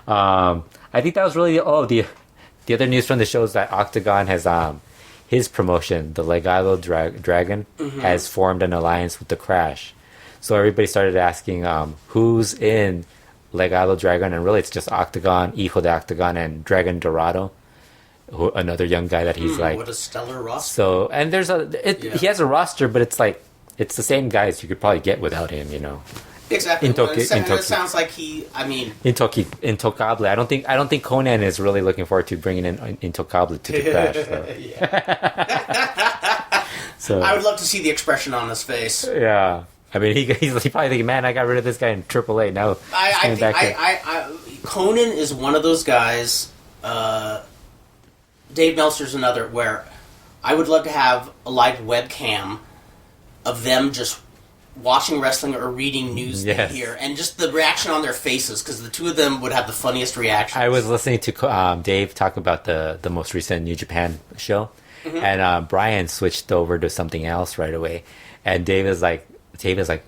I think that was really the other news from the show is that Octagon has his promotion, the Legado Dragon, has formed an alliance with the Crash. So everybody started asking who's in Legado Dragon, and really it's just Octagon, Hijo de Octagon, and Dragon Dorado, another young guy that he's like. What a stellar roster! So and he has a roster, but it's like it's the same guys you could probably get without him, Exactly. It sounds like Intocable. I don't think Conan is really looking forward to bringing in Intocable to the Crash. So I would love to see the expression on his face. Yeah. I mean, he's probably thinking, man, I got rid of this guy in AAA. Now Conan is one of those guys. Dave Meltzer's another where I would love to have a live webcam of them just watching wrestling or reading news here, and just the reaction on their faces, because the two of them would have the funniest reactions. I was listening to Dave talk about the most recent New Japan show, and Brian switched over to something else right away, and Dave is like,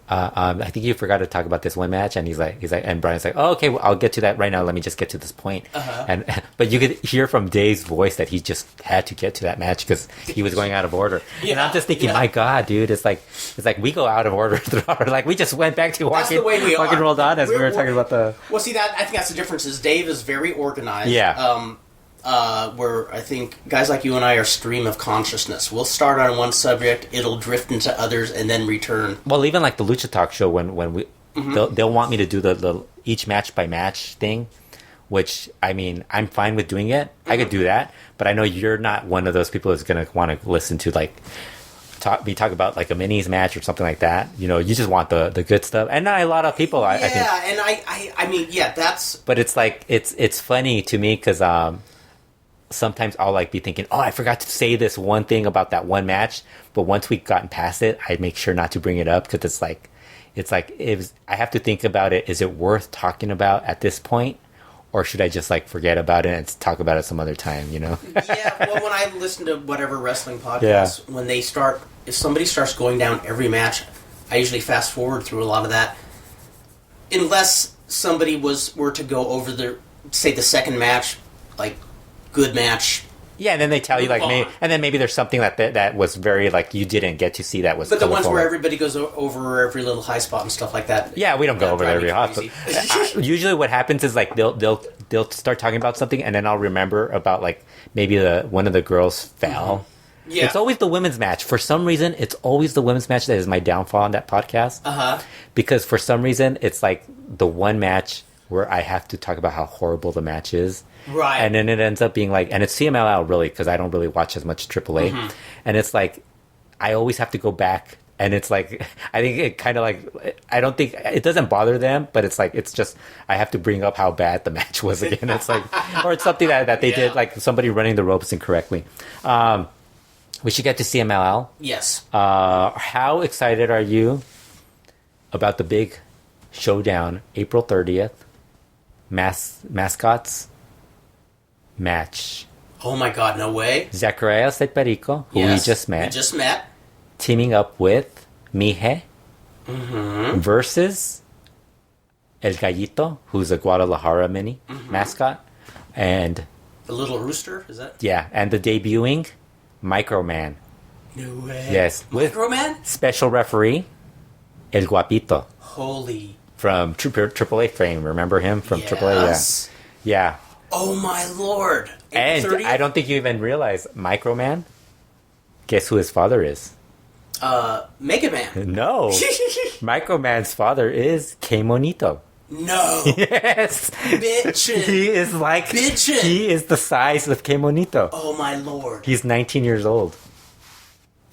I think you forgot to talk about this one match, and he's like, and Brian's like, oh, okay, well, I'll get to that right now. Let me just get to this point. But you could hear from Dave's voice that he just had to get to that match because he was going out of order. And I'm just thinking, my God, dude, it's like we go out of order throughout. Like we just went back to walking Roldan as we were talking about the. Well, see I think that's the difference. Is Dave is very organized. Yeah. Where I think guys like you and I are stream of consciousness. We'll start on one subject, it'll drift into others, and then return. Well, even like the Lucha Talk show, when we they'll want me to do the each match by match thing, which I mean I'm fine with doing it. I could do that, but I know you're not one of those people that's gonna want to listen to like talk about like a minis match or something like that. You just want the good stuff, and not a lot of people. I think. And I mean, that's. But it's like it's funny to me because sometimes I'll like be thinking, oh, I forgot to say this one thing about that one match. But once we've gotten past it, I make sure not to bring it up because it's like I have to think about it. Is it worth talking about at this point, or should I just like forget about it and talk about it some other time? Yeah. Well, when I listen to whatever wrestling podcast, when if somebody starts going down every match, I usually fast forward through a lot of that, unless somebody were to go over the second match, like. Good match. Yeah, and then they tell you like, maybe there's something that was very like you didn't get to see that was. But the ones where everybody goes over every little high spot and stuff like that. Yeah, we don't go over every high spot. Usually, what happens is like they'll start talking about something, and then I'll remember about like maybe one of the girls fell. Yeah. It's always the women's match. For some reason, it's always the women's match that is my downfall on that podcast. Because for some reason, it's like the one match where I have to talk about how horrible the match is. Right. And then it ends up being like, and it's CMLL really, because I don't really watch as much AAA. And it's like, I always have to go back. And it's like, I think it kind of like, I don't think, it doesn't bother them, but it's like, it's just, I have to bring up how bad the match was again. It's like, or it's something that they did, like somebody running the ropes incorrectly. We should get to CMLL. Yes. How excited are you about the big showdown, April 30th, mascots match? Oh my God, no way. Zacharias et Perico, who we just met. Teaming up with Mije. versus El Gallito, who's a Guadalajara mini mascot, and the little rooster, is that? Yeah, and the debuting Microman. No way. Yes, with Microman? special referee El Guapito Holy. from AAA fame. Remember him from AAA? Yes. Yeah. Oh my lord. And 30th? I don't think you even realize Microman. Guess who his father is? Mega Man. No. Microman's father is Que Monito. No. Yes. Bitchin'. He is like Bitchin'. he is the size of Que Monito. Oh my lord. He's 19 years old.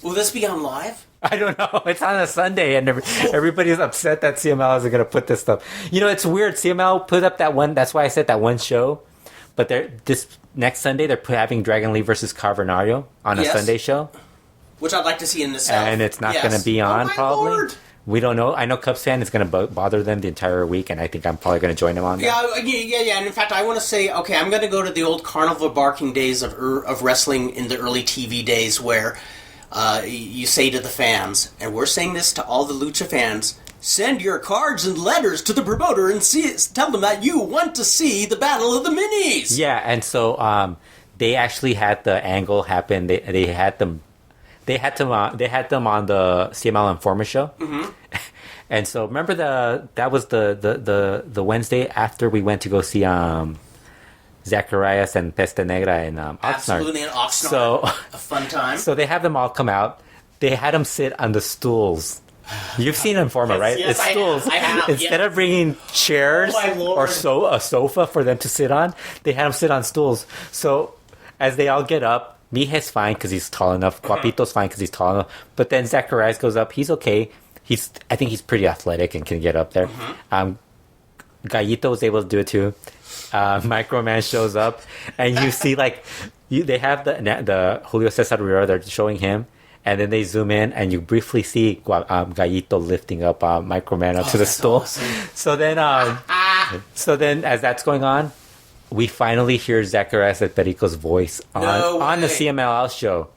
Will this be on live? I don't know. It's on a Sunday, and everybody's upset that CML isn't going to put this stuff. You know, it's weird. CML put up that one. That's why I said that one show. But this next Sunday, they're having Dragon Lee versus Carbonario on a Sunday show. Which I'd like to see in the South. And it's not going to be on, probably. Lord. We don't know. I know Cubs fan is going to bother them the entire week, and I think I'm probably going to join them on that. Yeah. And in fact, I want to say, okay, I'm going to go to the old carnival barking days of wrestling in the early TV days where you say to the fans, and we're saying this to all the lucha fans, send your cards and letters to the promoter and tell them that you want to see the Battle of the Minis. Yeah, and so they actually had the angle happen. They had them on the CML Informer show. Mm-hmm. And so remember that was the Wednesday after we went to go see Zacharias and Peste Negra in Oxnard. Absolutely, in Oxnard. So a fun time. So they have them all come out. They had them sit on the stools. You've seen Informa, right? Yes, it's stools. I have. Instead of bringing chairs or a sofa for them to sit on, they had them sit on stools. So as they all get up, Mije's fine because he's tall enough. Guapito's fine because he's tall enough. But then Zacharias goes up. He's okay. I think he's pretty athletic and can get up there. Gallito was able to do it too. Microman shows up, and you see they have the Julio Cesar Rivera. They're showing him, and then they zoom in, and you briefly see Gallito lifting up Microman up to the stool. Awesome. So then, as that's going on, we finally hear Zacharias at Perico's voice on the CMLL show.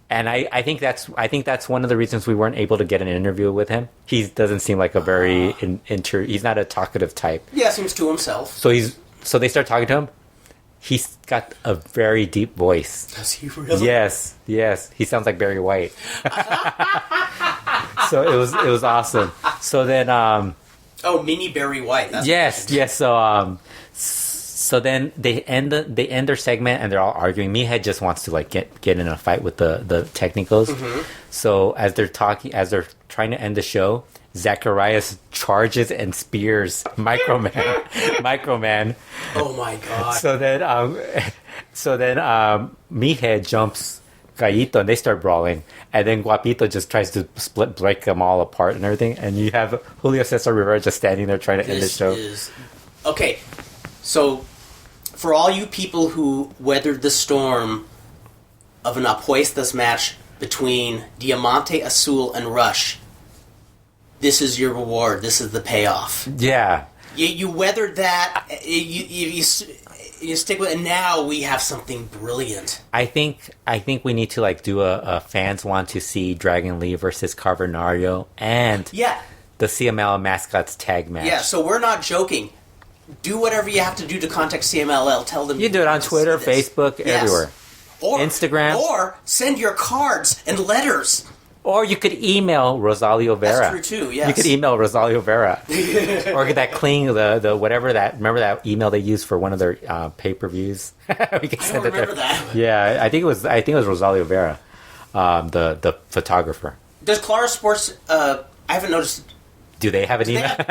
And I think that's one of the reasons we weren't able to get an interview with him. He doesn't seem like a very he's not a talkative type. Yeah, seems to himself. So they start talking to him. He's got a very deep voice. Does he really? Yes. He sounds like Barry White. So it was awesome. So then mini Barry White. That's yes. So then they end their segment and they're all arguing. Mija just wants to get in a fight with the technicals. Mm-hmm. So as they're trying to end the show, Zacharias charges and spears Microman. Oh my god! So then Mija jumps Gallito and they start brawling, and then Guapito just tries to break them all apart and everything. And you have Julio Cesar Rivera just standing there trying to end the show. Okay. So, for all you people who weathered the storm of an Apuestas match between Diamante Azul and Rush, this is your reward. This is the payoff. Yeah. You weathered that. You stick with it, and now we have something brilliant. I think we need to do a fans want to see Dragon Lee versus Carbonario and the CML mascots tag match. Yeah, so we're not joking. Do whatever you have to do to contact CMLL. Tell them you do it on Twitter, Facebook, everywhere, or Instagram, or send your cards and letters. Or you could email Rosalio Vera. That's true too. Yes, you could email Rosalio Vera, or that cling the whatever that. Remember that email they used for one of their pay-per-views? We can send I don't remember that. Yeah, I think it was Rosalio Vera, the photographer. Does Clara Sports? I haven't noticed. Do they have an email? Do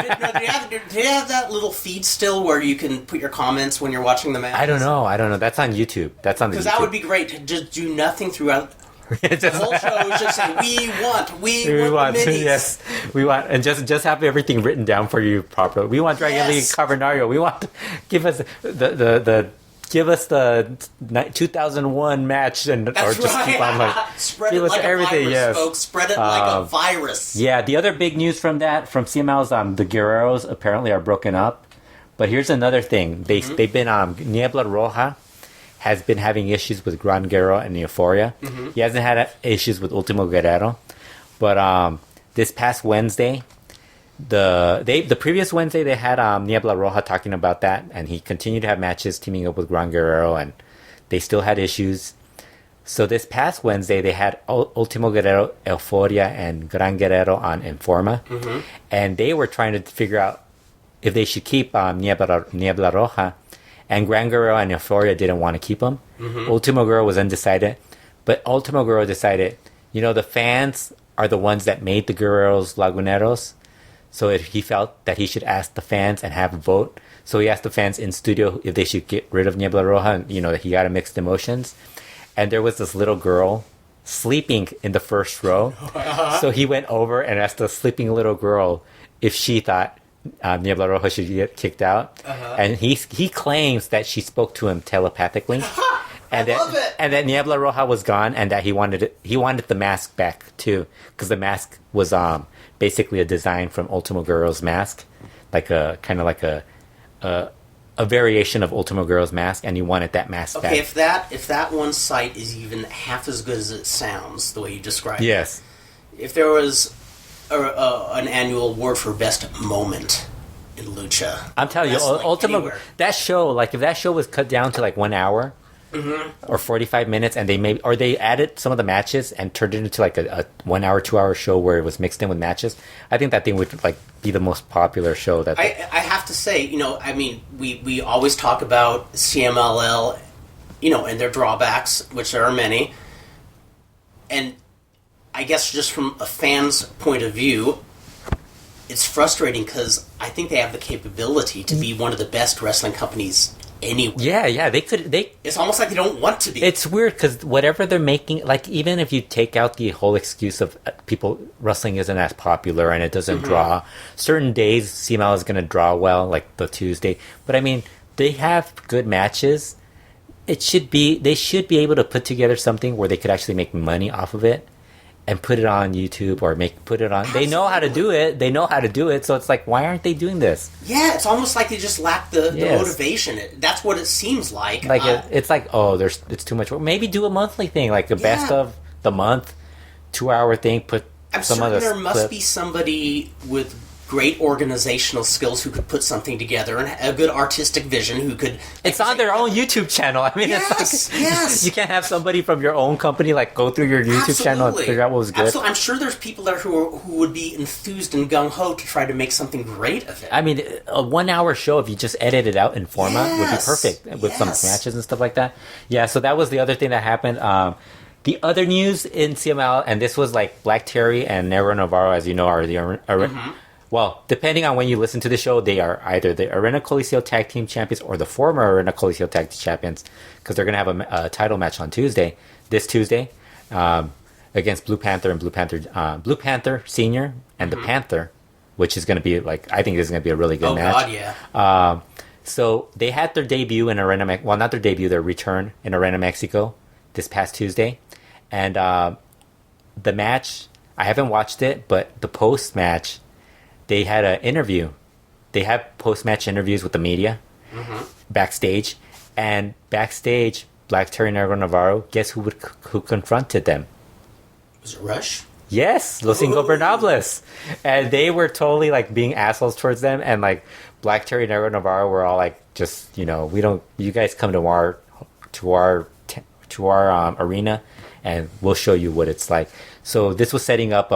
they have that little feed still where you can put your comments when you're watching the match? I don't know. That's on YouTube. That's on the YouTube. Because that would be great to just do nothing throughout. The whole show is just saying, we want the minis. Yes, we want, and just have everything written down for you properly. We want Dragon Lee Carbonario. We want give us the 2001 match, and that's or just right. keep on spread it like everything, a virus, yes. Folks. Spread it like a virus. Yeah, the other big news from CML's the Guerreros apparently are broken up. But here's another thing. They've been Niebla Roja has been having issues with Gran Guerrero and Euphoria. Mm-hmm. He hasn't had issues with Ultimo Guerrero. But this past Wednesday, the previous Wednesday they had Niebla Roja talking about that, and he continued to have matches teaming up with Gran Guerrero, and they still had issues. So this past Wednesday they had Ultimo Guerrero, Euforia, and Gran Guerrero on Informa, and they were trying to figure out if they should keep Niebla Roja, and Gran Guerrero and Euforia didn't want to keep him. Ultimo Guerrero was undecided, but Ultimo Guerrero decided, the fans are the ones that made the Guerreros Laguneros. So he felt that he should ask the fans and have a vote. So he asked the fans in studio if they should get rid of Niebla Roja, and he got a mixed emotions. And there was this little girl sleeping in the first row. So he went over and asked the sleeping little girl if she thought Niebla Roja should get kicked out. And he claims that she spoke to him telepathically. And that Niebla Roja was gone, and that he wanted the mask back too, because the mask was basically a design from Ultimo Guerrero's mask, like a kind of like a variation of Ultimo Guerrero's mask, and he wanted that mask back. Okay, if that one site is even half as good as it sounds, the way you described it. Yes. If there was an annual award for best moment in lucha, I'm telling you, Ultimo, that show, like if that show was cut down to like 1 hour. Or 45 minutes, and they added some of the matches and turned it into like a 1 hour, 2 hour show where it was mixed in with matches. I think that thing would like be the most popular show. I have to say, we always talk about CMLL, and their drawbacks, which there are many, and I guess just from a fan's point of view, it's frustrating because I think they have the capability to be one of the best wrestling companies anyway. Yeah, they could. It's almost like they don't want to be. It's weird because whatever they're making, like even if you take out the whole excuse of people wrestling isn't as popular and it doesn't draw, certain days CML is going to draw well, like the Tuesday. But I mean, they have good matches. They should be able to put together something where they could actually make money off of it. And put it on YouTube or put it on. Absolutely. They know how to do it. So it's like, why aren't they doing this? Yeah, it's almost like they just lack the motivation. That's what it seems like. Like it's like, it's too much work. Maybe do a monthly thing, like the best of the month, 2 hour thing. Put I'm some certain other. There must be somebody with great organizational skills who could put something together and a good artistic vision who could... It's on their own YouTube channel. I mean, yes. You can't have somebody from your own company like go through your YouTube channel and figure out what was good. Absolutely. I'm sure there's people there who would be enthused and gung-ho to try to make something great of it. I mean, a 1 hour show, if you just edit it out in format, would be perfect with some matches and stuff like that. Yeah, so that was the other thing that happened. The other news in CML, and this was like Black Terry and Negro Navarro, as you know, are the... Well, depending on when you listen to the show, they are either the Arena Coliseo Tag Team Champions or the former Arena Coliseo Tag Team Champions, because they're going to have a title match on this Tuesday, against Blue Panther Senior and the Panther, which is going to be like, I think this is going to be a really good match. Oh God, yeah. So they had their debut in Arena, well, not their debut, their return in Arena Mexico this past Tuesday, and the match, I haven't watched it, but the post match. They had an interview. They have post-match interviews with the media backstage. And backstage, Black Terry Negro Navarro, guess who confronted them? Was it Rush? Yes, Los Ingobernables. And they were totally like being assholes towards them. And like Black Terry Negro Navarro were all like, just, you guys come to our arena and we'll show you what it's like. So this was setting up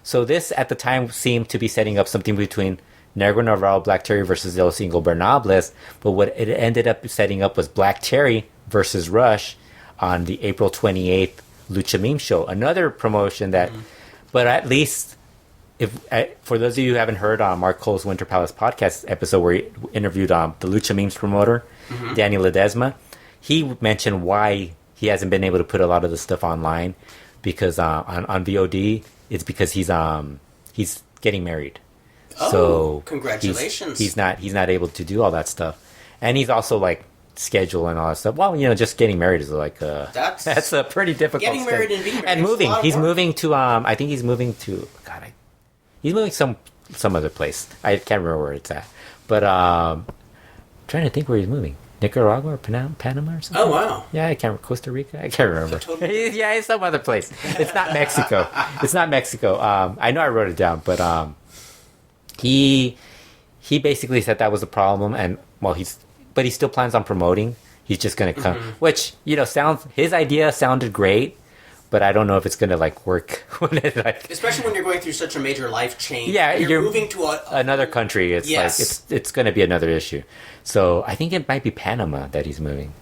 this at the time seemed to be setting up something between Negro Navarro, Black Terry versus Los Ingobernables, but what it ended up setting up was Black Terry versus Rush on the April 28th Lucha Meme show. Another promotion that, but at least, for those of you who haven't heard Mark Cole's Winter Palace podcast episode where he interviewed the Lucha Memes promoter, Danny Ledesma, he mentioned why he hasn't been able to put a lot of the stuff online. Because on VOD, it's because he's getting married. Oh, so congratulations! He's not able to do all that stuff, and he's also like schedule and all that stuff. Well, just getting married is like that's a pretty difficult. Getting married and being married and moving. He's moving to I think he's moving to he's moving some other place. I can't remember where it's at, but I'm trying to think where he's moving. Nicaragua or Panama or something? Oh, wow. Yeah, Costa Rica? I can't remember. Yeah, it's some other place. It's not Mexico. I know I wrote it down, but he basically said that was a problem, and well, he still plans on promoting. He's just gonna come, which his idea sounded great, but I don't know if it's gonna like work when it especially when you're going through such a major life change. Yeah, you're moving to another country. It's yes. like it's gonna be another issue. So I think it might be Panama that he's moving.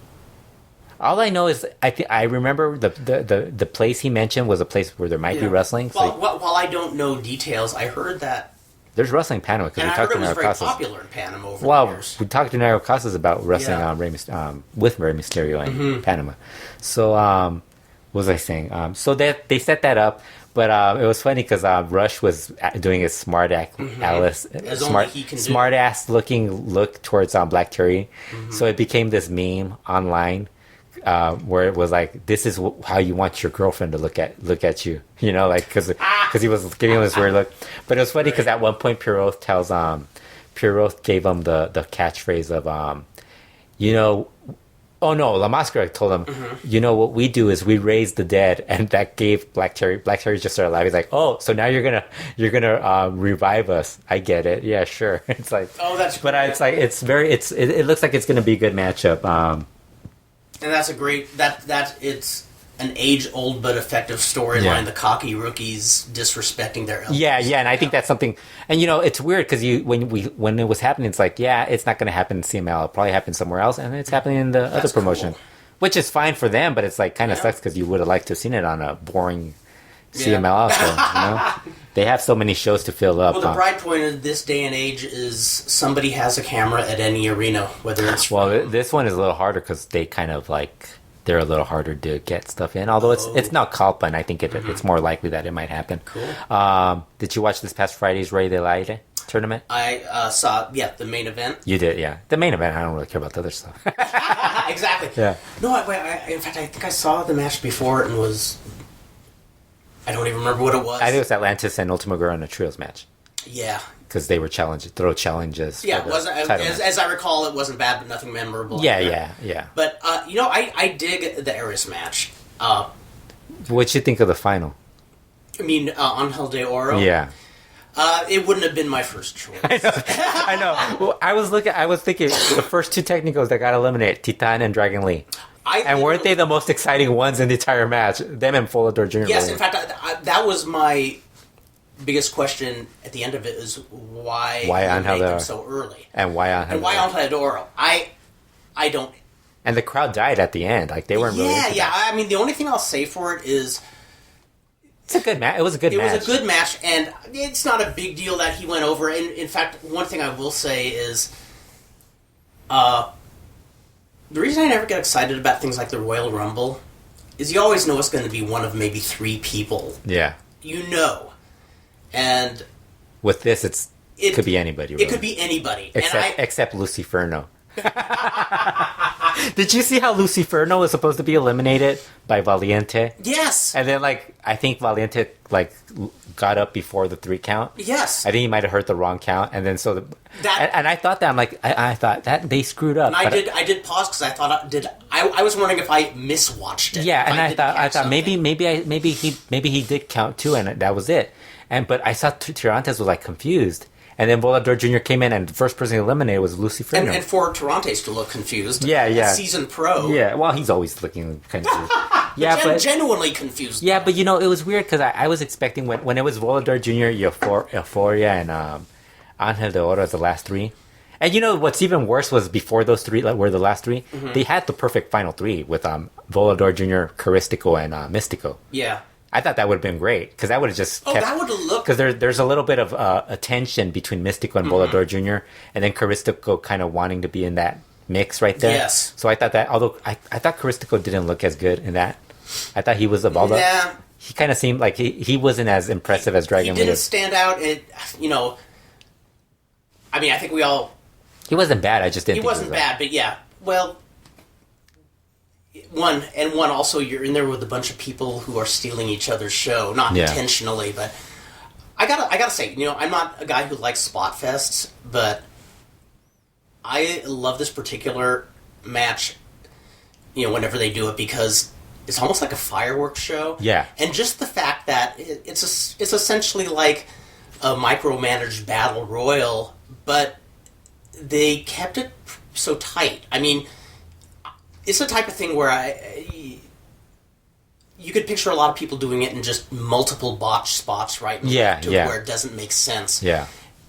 All I know is I remember the place he mentioned was a place where there might be wrestling. Well, while I don't know details, I heard that there's wrestling in Panama because we talked to Negro Casas. Very popular in Panama over the years. We talked to Negro Casas about wrestling with Rey Mysterio in Panama. So what was I saying? So they set that up, but it was funny because Rush was doing his smart ass looking look towards Black Terry. So it became this meme online. Where it was like, this is how you want your girlfriend to look at you, like because he was giving him this weird look. But it was funny because at one point Pierrot gave him the catchphrase of oh no, La Mascara told him, what we do is we raise the dead, and that gave Black Terry just started laughing. He's like, oh, so now you're gonna revive us. I get it. Yeah, sure. It's like, oh, that's but it's like it looks like it's gonna be a good matchup. And that's a great that it's an age-old but effective storyline. Yeah. The cocky rookies disrespecting their elders. Yeah, and I think that's something. And it's weird because when it was happening, it's like, it's not going to happen in CML. It'll probably happen somewhere else, and it's happening in the other promotion, which is fine for them. But it's like kind of sucks because you would have liked to have seen it on a boring CML also. They have so many shows to fill up. Well, the bright point of this day and age is somebody has a camera at any arena, whether it's... Well, this one is a little harder because they kind of like... They're a little harder to get stuff in. Although it's not Kalpa, and I think it's more likely that it might happen. Cool. Did you watch this past Friday's Rey del Aire tournament? I saw, the main event. You did, yeah. The main event, I don't really care about the other stuff. Exactly. Yeah. No, in fact, I think I saw the match before and was... I don't even remember what it was. I think it was Atlantis and Ultimo Guerrero in a trios match. Yeah. Because they were throw challenges. Yeah, as I recall, it wasn't bad, but nothing memorable. Yeah. But, I dig the Ares match. What'd you think of the final? I mean, Angel de Oro? Yeah. It wouldn't have been my first choice. I know. Well, I was thinking the first two technicals that got eliminated, Titan and Dragon Lee. Weren't they the most exciting ones in the entire match? Them and Volador Jr. Yes, in fact, that was my biggest question at the end of it is why Angel made them so early. And why Angel de Oro. I don't... And the crowd died at the end. Like, they weren't really into that. I mean, the only thing I'll say for it is... It's a good match. It was a good match. It was a good match, and it's not a big deal that he went over. And in fact, one thing I will say is... the reason I never get excited about things like the Royal Rumble is you always know it's going to be one of maybe 3 people. Yeah. And... With this, it could be anybody, really. It could be anybody. Except Luciferno. Did you see how Luciferno was supposed to be eliminated by Valiente? Yes. And then, I think Valiente, got up before the 3 count. Yes. I think he might have heard the wrong count. And then and I thought that, I'm like, I thought that they screwed up. And I did pause because I thought, I was wondering if I miswatched it. Yeah, and I thought maybe he did count too, and that was it. But I saw Tirantes was confused. And then Volador Jr. came in, and the first person eliminated was Luciferno. And for Tirantes to look confused. Yeah. Seasoned pro. Yeah, well, he's always looking confused. but genuinely confused. Yeah, but it was weird because I was expecting when it was Volador Jr., Euphoria, and Angel de Oro as the last 3. And what's even worse was before those 3 were the last 3, they had the perfect final 3 with Volador Jr., Caristico, and Mystico. Yeah. I thought that would have been great because that would have just kept... that would have looked... Because there's a little bit of a tension between Mystico and Volador Jr. and then Caristico kind of wanting to be in that mix right there. Yes. So I thought that... Although I thought Caristico didn't look as good in that. I thought he was of all the... Yeah. He kind of seemed like he wasn't as impressive as Dragon Lee. He didn't stand out. I mean, I think we all... He wasn't bad. I just didn't think he wasn't bad, but yeah. Well... One also, you're in there with a bunch of people who are stealing each other's show, not intentionally, but I gotta say, I'm not a guy who likes spot fests, but I love this particular match, whenever they do it, because it's almost like a fireworks show. Yeah. And just the fact that it's essentially like a micromanaged battle royal, but they kept it so tight. I mean, it's the type of thing where you could picture a lot of people doing it in just multiple botched spots, right? Where it doesn't make sense. Yeah.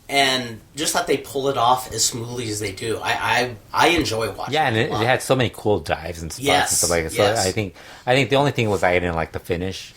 And just that they pull it off as smoothly as they do, I enjoy watching. Yeah, and it had so many cool dives and spots and stuff like that. So yes. I think the only thing was I didn't like the finish.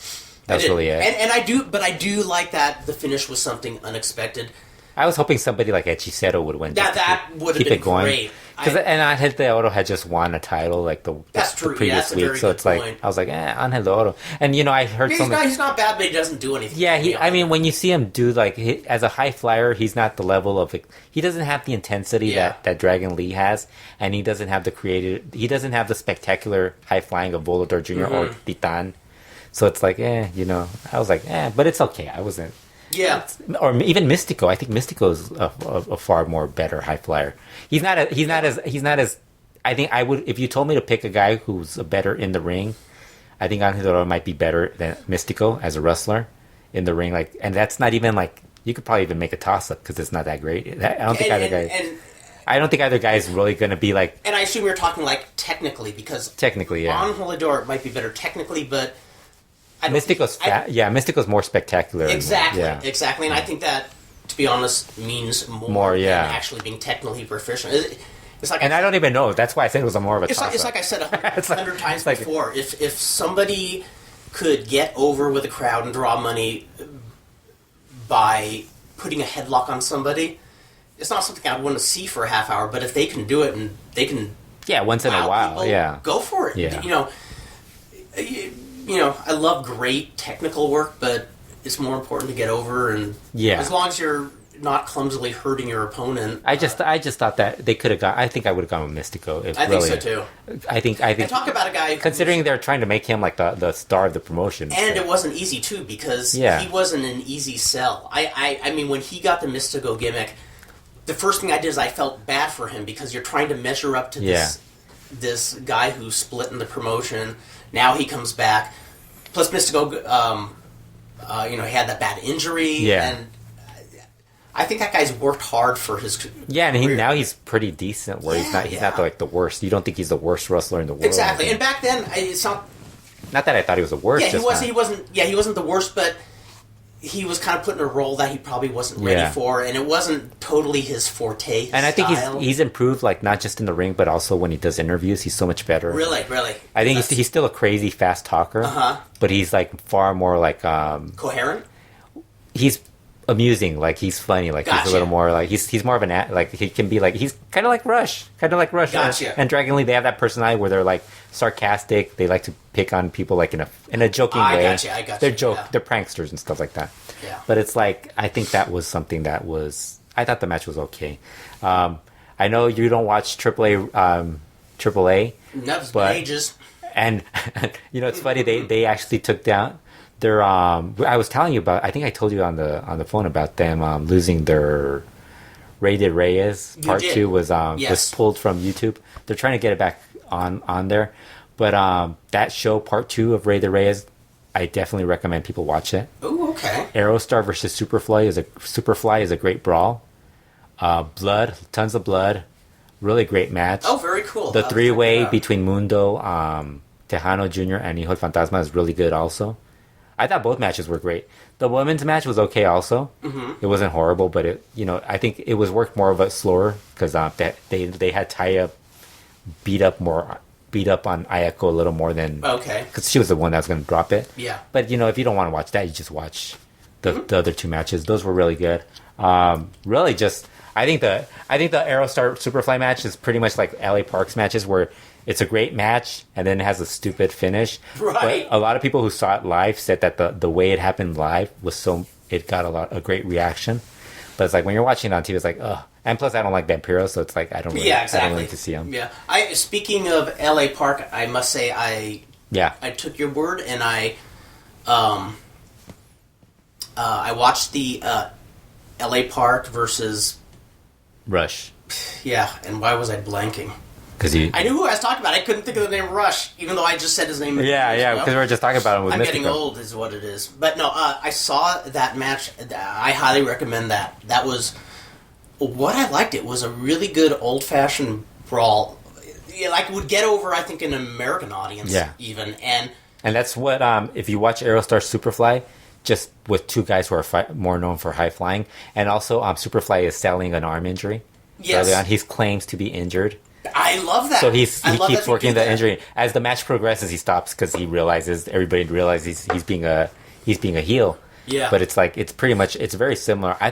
That's really it. And I do like that the finish was something unexpected. I was hoping somebody like Hechicero would win. That would have been great. And Angel de Oro had just won a title like the previous week, so it's like I was like, Angel de Oro, and I heard something. He's not bad, but he doesn't do anything. Yeah, I mean, when you see him do as a high flyer, he's not the level of he doesn't have the intensity that Dragon Lee has, and he doesn't have the spectacular high flying of Volador Jr. or Titan. So it's like, I was like, but it's okay. I wasn't. Yeah. Or even Mystico. I think Mystico is a far more better high flyer. He's not as. I think I would, if you told me to pick a guy who's better in the ring, I think Angel might be better than Mystico as a wrestler in the ring. Like, and that's not even like, you could probably even make a toss up because it's not that great. I don't think either guy is really going to be like. And I assume you're talking like technically, because technically, Angel might be better technically, but. Mystico's more spectacular. Exactly. And I think that, to be honest, means more than actually being technically proficient. It's like, and I don't even know. That's why I said it was more of a toss-up. It's like I said 100 times before. If somebody could get over with a crowd and draw money by putting a headlock on somebody, it's not something I want to see for a half hour. But if they can do it and they can, once in a while, people, go for it. Yeah. I love great technical work, but it's more important to get over, and as long as you're not clumsily hurting your opponent. I just thought that they could have gone. I think I would have gone with Mystico. I think so too. I think. And talk about a guy considering they're trying to make him like the star of the promotion, and it wasn't easy too, because he wasn't an easy sell. I mean, when he got the Mystico gimmick, the first thing I did is I felt bad for him, because you're trying to measure up to this guy who split in the promotion. Now he comes back. Plus, Mystico, he had that bad injury, and I think that guy's worked hard for his career. Yeah, and now he's pretty decent. Where he's not like the worst. You don't think he's the worst wrestler in the world? Exactly. And back then, it's not. Not that I thought he was the worst. Yeah, he wasn't. Yeah, he wasn't the worst, but he was kind of put in a role that he probably wasn't ready for, and it wasn't totally his forte. And I think he's improved, like not just in the ring, but also when he does interviews, he's so much better. Really. I think he's still a crazy fast talker, but he's like far more like coherent. He's amusing, like he's funny, like he's a little more like he's more of an like he can be like he's kind of like Rush. Gotcha. And Dragon Lee, they have that personality where they're like sarcastic. They like to pick on people like in a joking way. I gotcha. They're pranksters and stuff like that. Yeah. But it's like, I think that was something that was, I thought the match was okay. I know you don't watch AAA. No, it's been ages. And it's funny, they actually took down their I was telling you about, I think I told you on the phone about them losing their Reyes Part 2 was pulled from YouTube. They're trying to get it back on there. But that show, Part 2 of Reyes, I definitely recommend people watch it. Oh, okay. Aerostar versus Superfly is a great brawl. Tons of blood. Really great match. Oh, very cool. The three-way between Mundo, Tejano Jr., and Hijo del Fantasma is really good also. I thought both matches were great. The women's match was okay also. Mm-hmm. It wasn't horrible, but I think it was worked more of a slower, because they had Taya beat up on Ayako a little more than because she was the one that was going to drop it. Yeah. But if you don't want to watch that, you just watch the other two matches. Those were really good. Really, just I think the Aerostar Superfly match is pretty much like LA Park's matches, where it's a great match and then it has a stupid finish. Right. But a lot of people who saw it live said that the way it happened live was it got a great reaction. But it's like when you're watching it on TV, it's like, ugh. And plus, I don't like Vampiro, so it's like I don't really need to see him. Yeah. Speaking of LA Park, I must say I took your word, and I watched the LA Park versus Rush. Yeah, and why was I blanking? I knew who I was talking about. I couldn't think of the name Rush, even though I just said his name. Yeah, because we were just talking about him with I'm Mystico. getting old is what it is. But no, I saw that match. I highly recommend that. That was... What I liked, it was a really good old-fashioned brawl. Like, would get over, I think, an American audience, even. And that's what, if you watch Aerostar Superfly, just with two guys who are more known for high flying, and also Superfly is selling an arm injury. Yes. Early on, he claims to be injured. I love that. So he keeps working the injury. As the match progresses, he stops because everybody realizes he's being a heel. Yeah. But it's like, it's very similar. I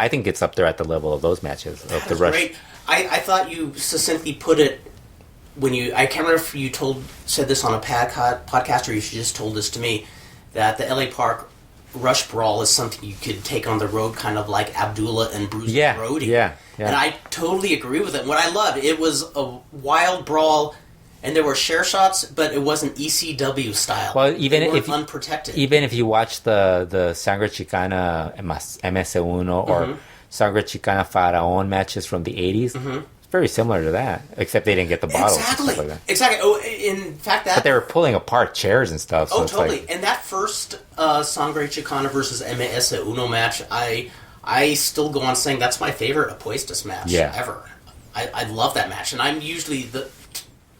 think it's up there at the level of those matches. Of the Rush. Great. I thought you succinctly put it I can't remember if you said this on a podcast or you just told this to me, that the LA Park Rush Brawl is something you could take on the road, kind of like Abdullah and Bruce Brody. Yeah. And I totally agree with it. What I loved, it was a wild brawl, and there were share shots, but it wasn't ECW style. Well, even if unprotected. Even if you watch the Sangre Chicana MS1 or Sangre Chicana Faraón matches from the 80s, it's very similar to that, except they didn't get the bottles and stuff like that. Exactly. Oh, in fact, but they were pulling apart chairs and stuff. So totally. And that first Sangre Chicana versus MS1 match, I still go on saying that's my favorite Apuestas match ever. I love that match, and I'm usually the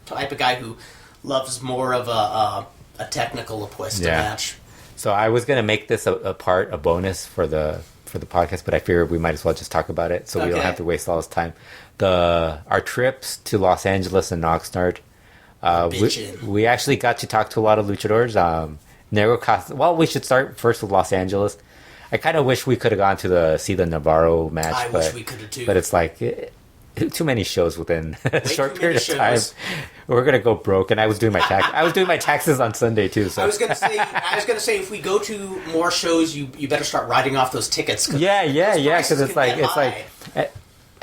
type of guy who loves more of a technical Apuesta match. So I was gonna make this a bonus for the podcast, but I figured we might as well just talk about it, so we don't have to waste all this time. Our trips to Los Angeles and Oxnard. We actually got to talk to a lot of luchadors. Negro Casas. Well, we should start first with Los Angeles. I kind of wish we could have gone to see the Navarro match. I wish we could have too. But it's like too many shows within a short period of time. We're gonna go broke, and I was doing my taxes on Sunday too. So I was gonna say if we go to more shows, you better start writing off those tickets. Because it's like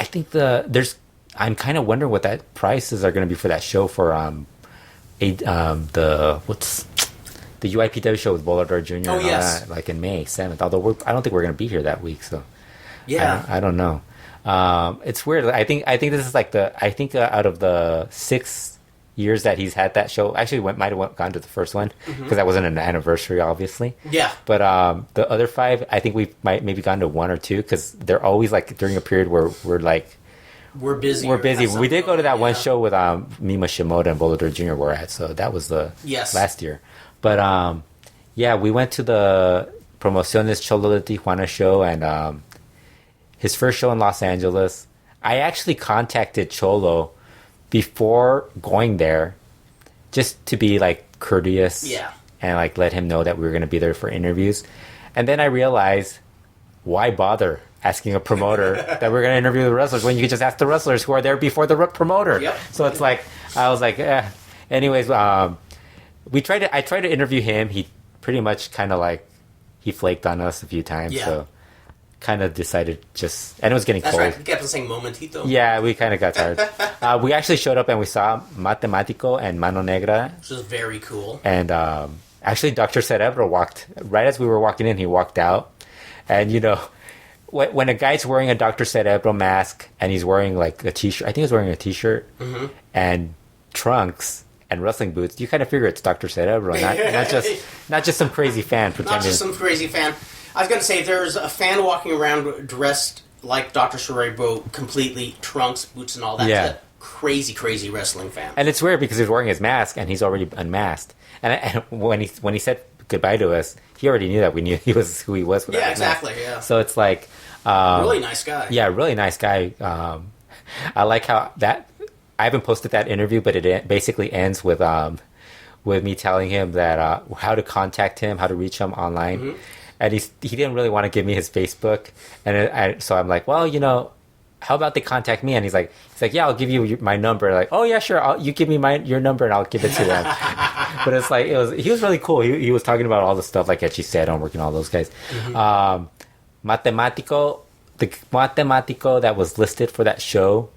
I think I'm kind of wondering what that prices are going to be for that show for the UIPW show with Bolador Jr. Oh, yes. Like in May 7th. Although I don't think we're going to be here that week, so I don't know. It's weird. I think this is like out of the 6 years that he's had that show, actually might have gone to the first one because that wasn't an anniversary, obviously. Yeah. But the other 5, I think we might maybe gone to 1 or 2 because they're always like during a period where we're busy. We did go to that one show with Mima Shimoda and Bolador Jr. we're at, so that was the last year. But we went to the Promociones Cholo de Tijuana show, and his first show in Los Angeles. I actually contacted Cholo before going there just to be like courteous and like let him know that we were going to be there for interviews. And then I realized, why bother asking a promoter that we're going to interview the wrestlers when you could just ask the wrestlers who are there before the promoter? Yep. So it's like, I was like, anyways, I tried to interview him. He pretty much kind of like, he flaked on us a few times. So kind of decided and it was getting cold. That's right. He kept on saying momentito. Yeah, we kind of got tired. We actually showed up and we saw Matematico and Mano Negra. Which was very cool. And actually Dr. Cerebro walked, right as we were walking in, he walked out. And when a guy's wearing a Dr. Cerebro mask and he's wearing like a t-shirt, I think he's wearing a t-shirt and trunks and wrestling boots, you kind of figure it's Dr. Cerebro, not just some crazy fan pretending. Not just some crazy fan. I was going to say, if there's a fan walking around dressed like Dr. Cerebro, completely, trunks, boots and all that, a crazy, crazy wrestling fan. And it's weird because he's wearing his mask and he's already unmasked. And when he said goodbye to us, he already knew that we knew he was who he was. Yeah, exactly, yeah. So it's like... really nice guy. Yeah, really nice guy. I like how that... I haven't posted that interview, but it basically ends with me telling him that how to contact him, how to reach him online. And he didn't really want to give me his Facebook. And so I'm like, well, how about they contact me? And he's like, yeah, I'll give you my number. Like, oh yeah, sure. You give me your number and I'll give it to them. But it's like, he was really cool. He was talking about all the stuff like Etchy said on working all those guys. The Matematico that was listed for that show,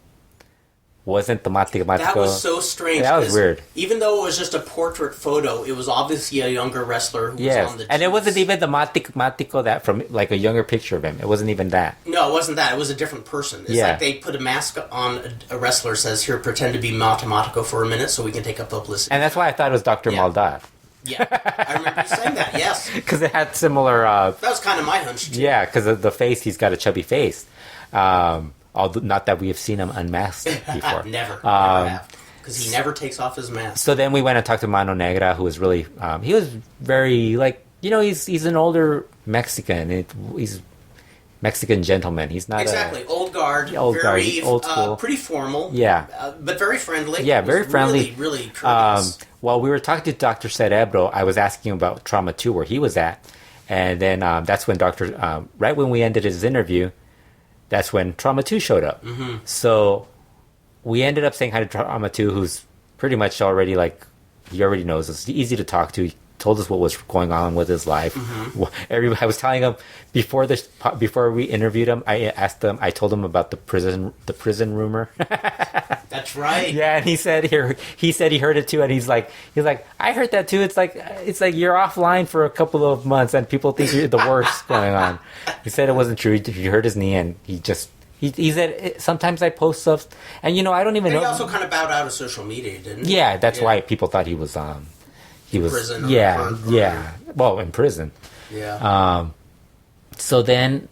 wasn't the matematico. That was so strange. That was weird. Even though it was just a portrait photo, it was obviously a younger wrestler who was on the and it wasn't even the matematico that from like a younger picture of him. It wasn't even that. No, it wasn't that. It was a different person. It's like they put a mask on a wrestler, says, here, pretend to be matematico for a minute so we can take up publicity. And that's why I thought it was Dr. Maldad. Yeah, I remember you saying that, yes. Because it had similar... that was kind of my hunch, too. Yeah, because of the face, he's got a chubby face. Although, not that we have seen him unmasked before. Never have. Because he never takes off his mask. So then we went and talked to Mano Negra, who was really... he was very, like... he's an older Mexican. He's Mexican gentleman. He's not exactly old guard, old school, pretty formal. Yeah, but very friendly. Yeah, very friendly. Really, really courteous. While we were talking to Dr. Cerebro, I was asking him about Trauma 2, where he was at, and then that's when right when we ended his interview, that's when Trauma 2 showed up. Mm-hmm. So we ended up saying hi to Trauma 2, who's pretty much already he already knows us. He's easy to talk to. He told us what was going on with his life. Mm-hmm. I was telling him before we interviewed him. I told him about the prison rumor. That's right. Yeah, and he said he heard it too, and he's like I heard that too. It's like you're offline for a couple of months, and people think you're the worst going on. He said it wasn't true. He hurt his knee, and he said sometimes I post stuff, and I don't even know. He also kind of bowed out of social media, didn't he? Yeah, that's why people thought he was in prison. Yeah. Well, in prison. Yeah. So then,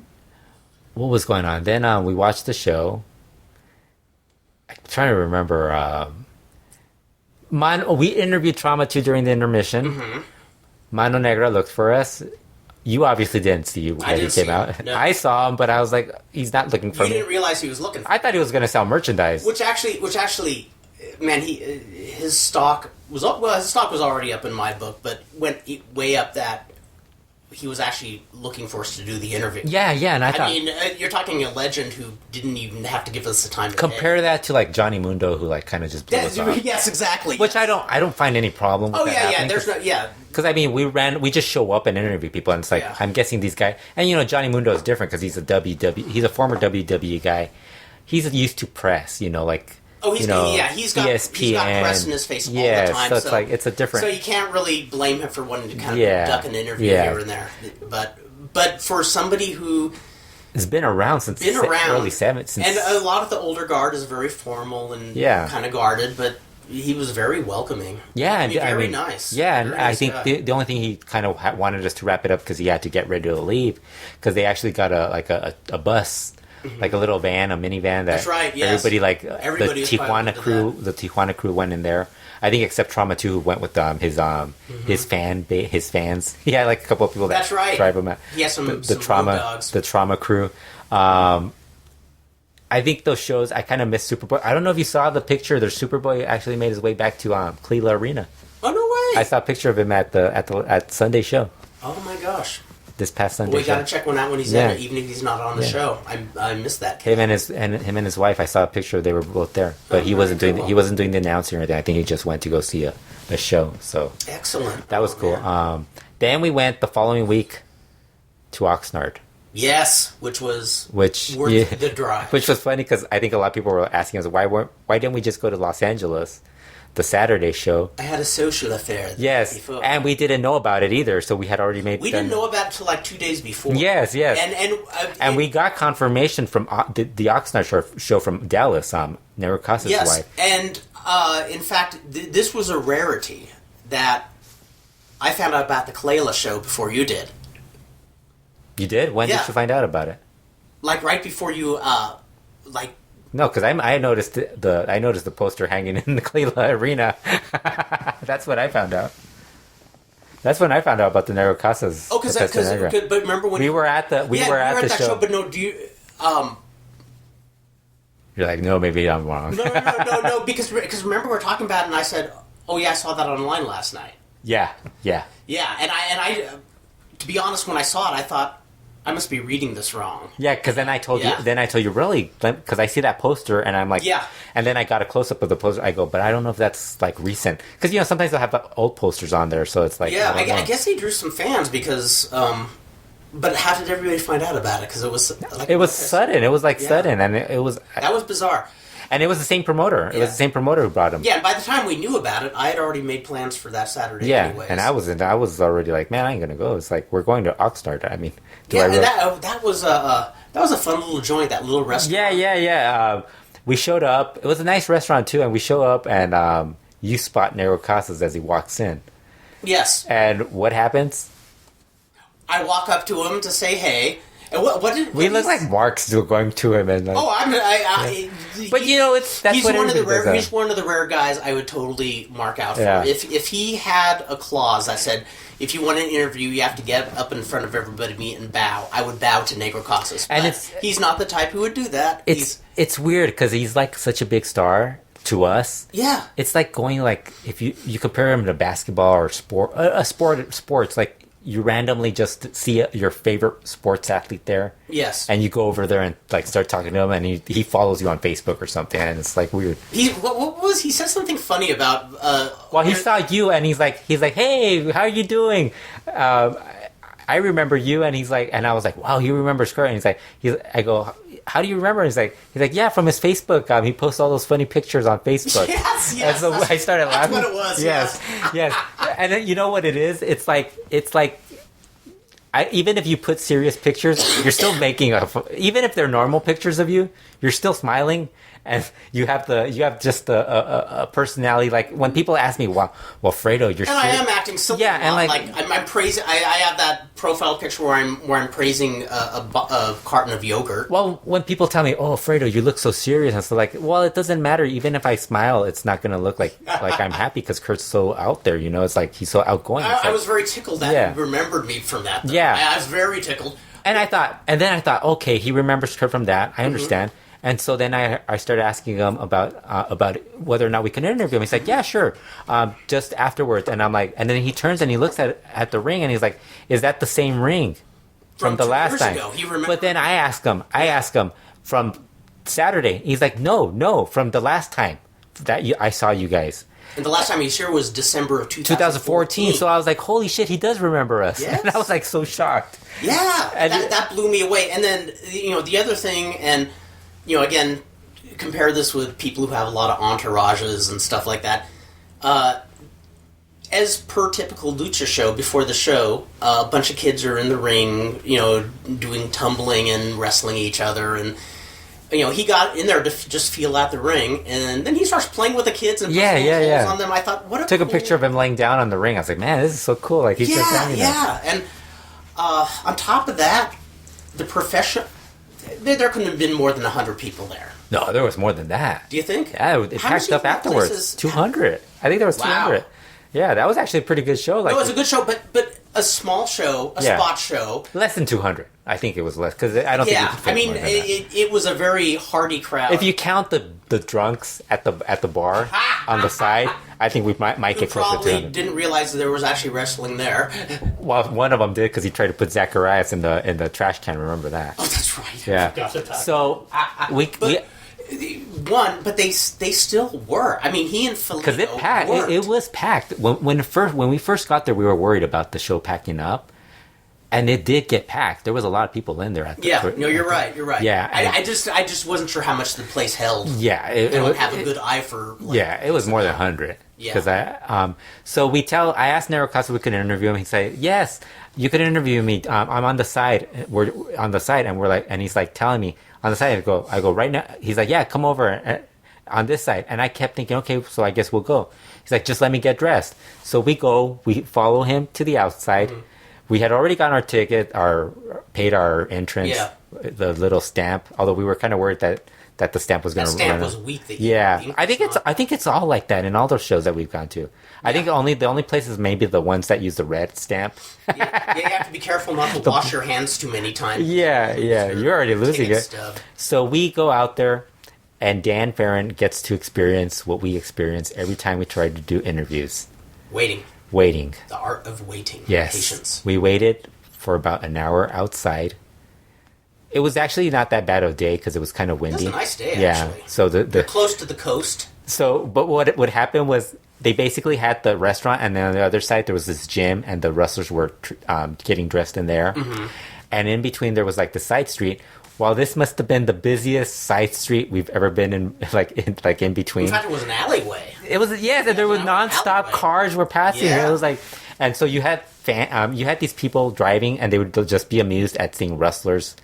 what was going on? Then we watched the show. I'm trying to remember. We interviewed Trauma 2 during the intermission. Mm-hmm. Mano Negra looked for us. You obviously didn't see when he came out. No. I saw him, but I was like, he's not looking for me. You didn't realize he was looking for I thought he was going to sell merchandise. Which actually, man, his stock was already up in my book, but went way up that he was actually looking for us to do the interview. Yeah, and I mean, you're talking a legend who didn't even have to give us the time. Compare that to Johnny Mundo, who kind of just blew us off. Yes, exactly. Which I don't find any problem with. Because I mean, we just show up and interview people, and it's I'm guessing these guys, and Johnny Mundo is different because he's a former WWE guy. He's used to press, Oh, he's got press in his face all the time. So it's a different. So you can't really blame him for wanting to kind of duck an interview here and there. But for somebody who has been around since early 70s, and a lot of the older guard is very formal and kind of guarded, but he was very welcoming. Yeah, very nice. Yeah, and I think the only thing he kind of wanted us to wrap it up because he had to get ready to leave because they actually got a bus. Mm-hmm. Like a little van, a minivan. That's right. Yes. Everybody the Tijuana crew went in there. I think except Trauma 2 who went with his fans. He had a couple of people that drive him out. He has some the Trauma crew. I think those shows I kind of miss Superboy. I don't know if you saw the picture. There's Superboy actually made his way back to Cleveland Arena. Oh no way! I saw a picture of him at Sunday show. Oh my gosh! This past Sunday. We got to check one out when he's in it, even if he's not on the show. I missed that. Him and his wife. I saw a picture. They were both there, but he wasn't doing the announcing or anything. I think he just went to go see a show. So excellent. That was cool. Then we went the following week to Oxnard. Yes, which was worth the drive. Which was funny because I think a lot of people were asking us why didn't we just go to Los Angeles? The Saturday show. I had a social affair. Yes, before. And we didn't know about it either, so we had already made. We didn't know about it until 2 days before. Yes, and we got confirmation from the Oxnard show from Dallas, Negro Casas' wife. And in fact, this was a rarity that I found out about the Kalela show before you did. You did? When did you find out about it? Right before you, No, because I noticed the poster hanging in the Cleveland Arena. That's what I found out. That's when I found out about the Negro Casas. Oh, but remember when we were at the show. But no, do you? You're like, no, maybe I'm wrong. No, because remember we were talking about it, and I said, oh yeah, I saw that online last night. Yeah, and I, to be honest, when I saw it, I thought, I must be reading this wrong. Yeah, because then I told you, really, because I see that poster and I'm like, and then I got a close up of the poster. I go, but I don't know if that's recent, because sometimes they'll have old posters on there, so it's like, I guess he drew some fans because, but how did everybody find out about it? Because it was sudden. It was sudden, and it was that was bizarre. And it was the same promoter. It was the same promoter who brought him. Yeah, and by the time we knew about it, I had already made plans for that Saturday anyways. And I was already like, man, I ain't going to go. It's like, we're going to Oxnard. I mean, that was a fun little joint, that little restaurant. Yeah. We showed up. It was a nice restaurant, too. And we show up, and you spot Negro Casas as he walks in. Yes. And what happens? I walk up to him to say hey. And we look like marks going to him, and like, but you know, that's he's what one of the everybody rare. does. He's one of the rare guys I would totally mark out for. Yeah. If he had a clause that said, if you want an interview, you have to get up in front of everybody and bow, I would bow to Negro Casas. And he's not the type who would do that. It's weird because he's like such a big star to us. Yeah, it's like going like if you compare him to basketball or sports like. You randomly just see your favorite sports athlete there. Yes. And you go over there and like start talking to him, and he follows you on Facebook or something, and it's like weird. What was he said something funny about? He saw you, and he's like, hey, how are you doing? I remember you, and he's like, and I was like, wow, he remembers Kurt, and he's like, I go, how do you remember? He's like, yeah, from his Facebook. He posts all those funny pictures on Facebook. Yes. And so I started laughing. That's what it was. Yes. And then, you know what it is? It's like, even if you put serious pictures, you're still making even if they're normal pictures of you, you're still smiling. And you have just a personality. Like when people ask me, well, Fredo, you're. And I am acting silly. Yeah, and like I'm praising. I have that profile picture where I'm praising a carton of yogurt. Well, when people tell me, "Oh, Fredo, you look so serious," and so like, well, it doesn't matter. Even if I smile, it's not going to look like I'm happy because Kurt's so out there. You know, it's like he's so outgoing. I was very tickled that he remembered me from that. Though. Yeah, I was very tickled. And then I thought, okay, he remembers Kurt from that. I understand. Mm-hmm. And so then I started asking him about whether or not we can interview him. He's like, yeah, sure, just afterwards. And I'm like, and then he turns and he looks at the ring and he's like, is that the same ring from the last time? Ago, he remembered. But then I asked him from Saturday. He's like, no, from the last time that I saw you guys. And the last time he was here was December of 2014. So I was like, holy shit, he does remember us. Yes. And I was like so shocked. Yeah, and that blew me away. And then, the other thing, and, again, compare this with people who have a lot of entourages and stuff like that. As per typical lucha show, before the show, a bunch of kids are in the ring, doing tumbling and wrestling each other, and he got in there to just feel out the ring, and then he starts playing with the kids and puts holes on them. I thought, took a picture of him laying down on the ring. I was like, man, this is so cool. Like he's just down there. And on top of that, the profession. There couldn't have been more than 100 people there. No, there was more than that. Do you think? Yeah, it packed up afterwards. 200. I think there was 200. Yeah, that was actually a pretty good show. Like, it was a good show, but a small show, spot show. Less than 200. I think it was less because I don't think. Yeah, I mean, it was a very hearty crowd. If you count the drunks at the bar on the side, I think we might get closer to 200. Probably didn't realize that there was actually wrestling there. Well, one of them did because he tried to put Zacharias in the trash can. Remember that? Oh, that's right. Yeah. So but they still were. I mean, he and Felino because it packed. It was packed. When we first got there, we were worried about the show packing up, and it did get packed. There was a lot of people in there. You're right. You're right. Yeah, I just wasn't sure how much the place held. Yeah, I don't have a good eye for. It was more than 100. Yeah. Because so I asked Negro Casas if we could interview him. He said, yes, you could interview me. I'm on the side. We're on the side, and we're like, and he's like telling me on the side. I go right now. He's like, yeah, come over on this side. And I kept thinking, okay, so I guess we'll go. He's like, just let me get dressed. So we go. We follow him to the outside. Mm-hmm. We had already gotten our ticket, paid our entrance, the little stamp. Although we were kind of worried that the stamp was going to run. That stamp was weak. I think it's all like that in all those shows that we've gone to. I think the only places maybe the ones that use the red stamp. You have to be careful not to wash your hands too many times. Yeah, you're already losing it. So we go out there, and Dan Farron gets to experience what we experience every time we try to do interviews. Waiting. The art of waiting. Yes. Patience. We waited for about an hour outside. It was actually not that bad of a day because it was kind of windy. It was a nice day, actually. So they're close to the coast. So, but what happened was they basically had the restaurant, and then on the other side there was this gym, and the wrestlers were getting dressed in there. Mm-hmm. And in between there was like the side street Well, this must have been the busiest side street we've ever been in, in between. In fact, it was an alleyway. It was, yes, and there was nonstop cars were passing. Yeah. It was like, and so you had these people driving, and they would just be amused at seeing wrestlers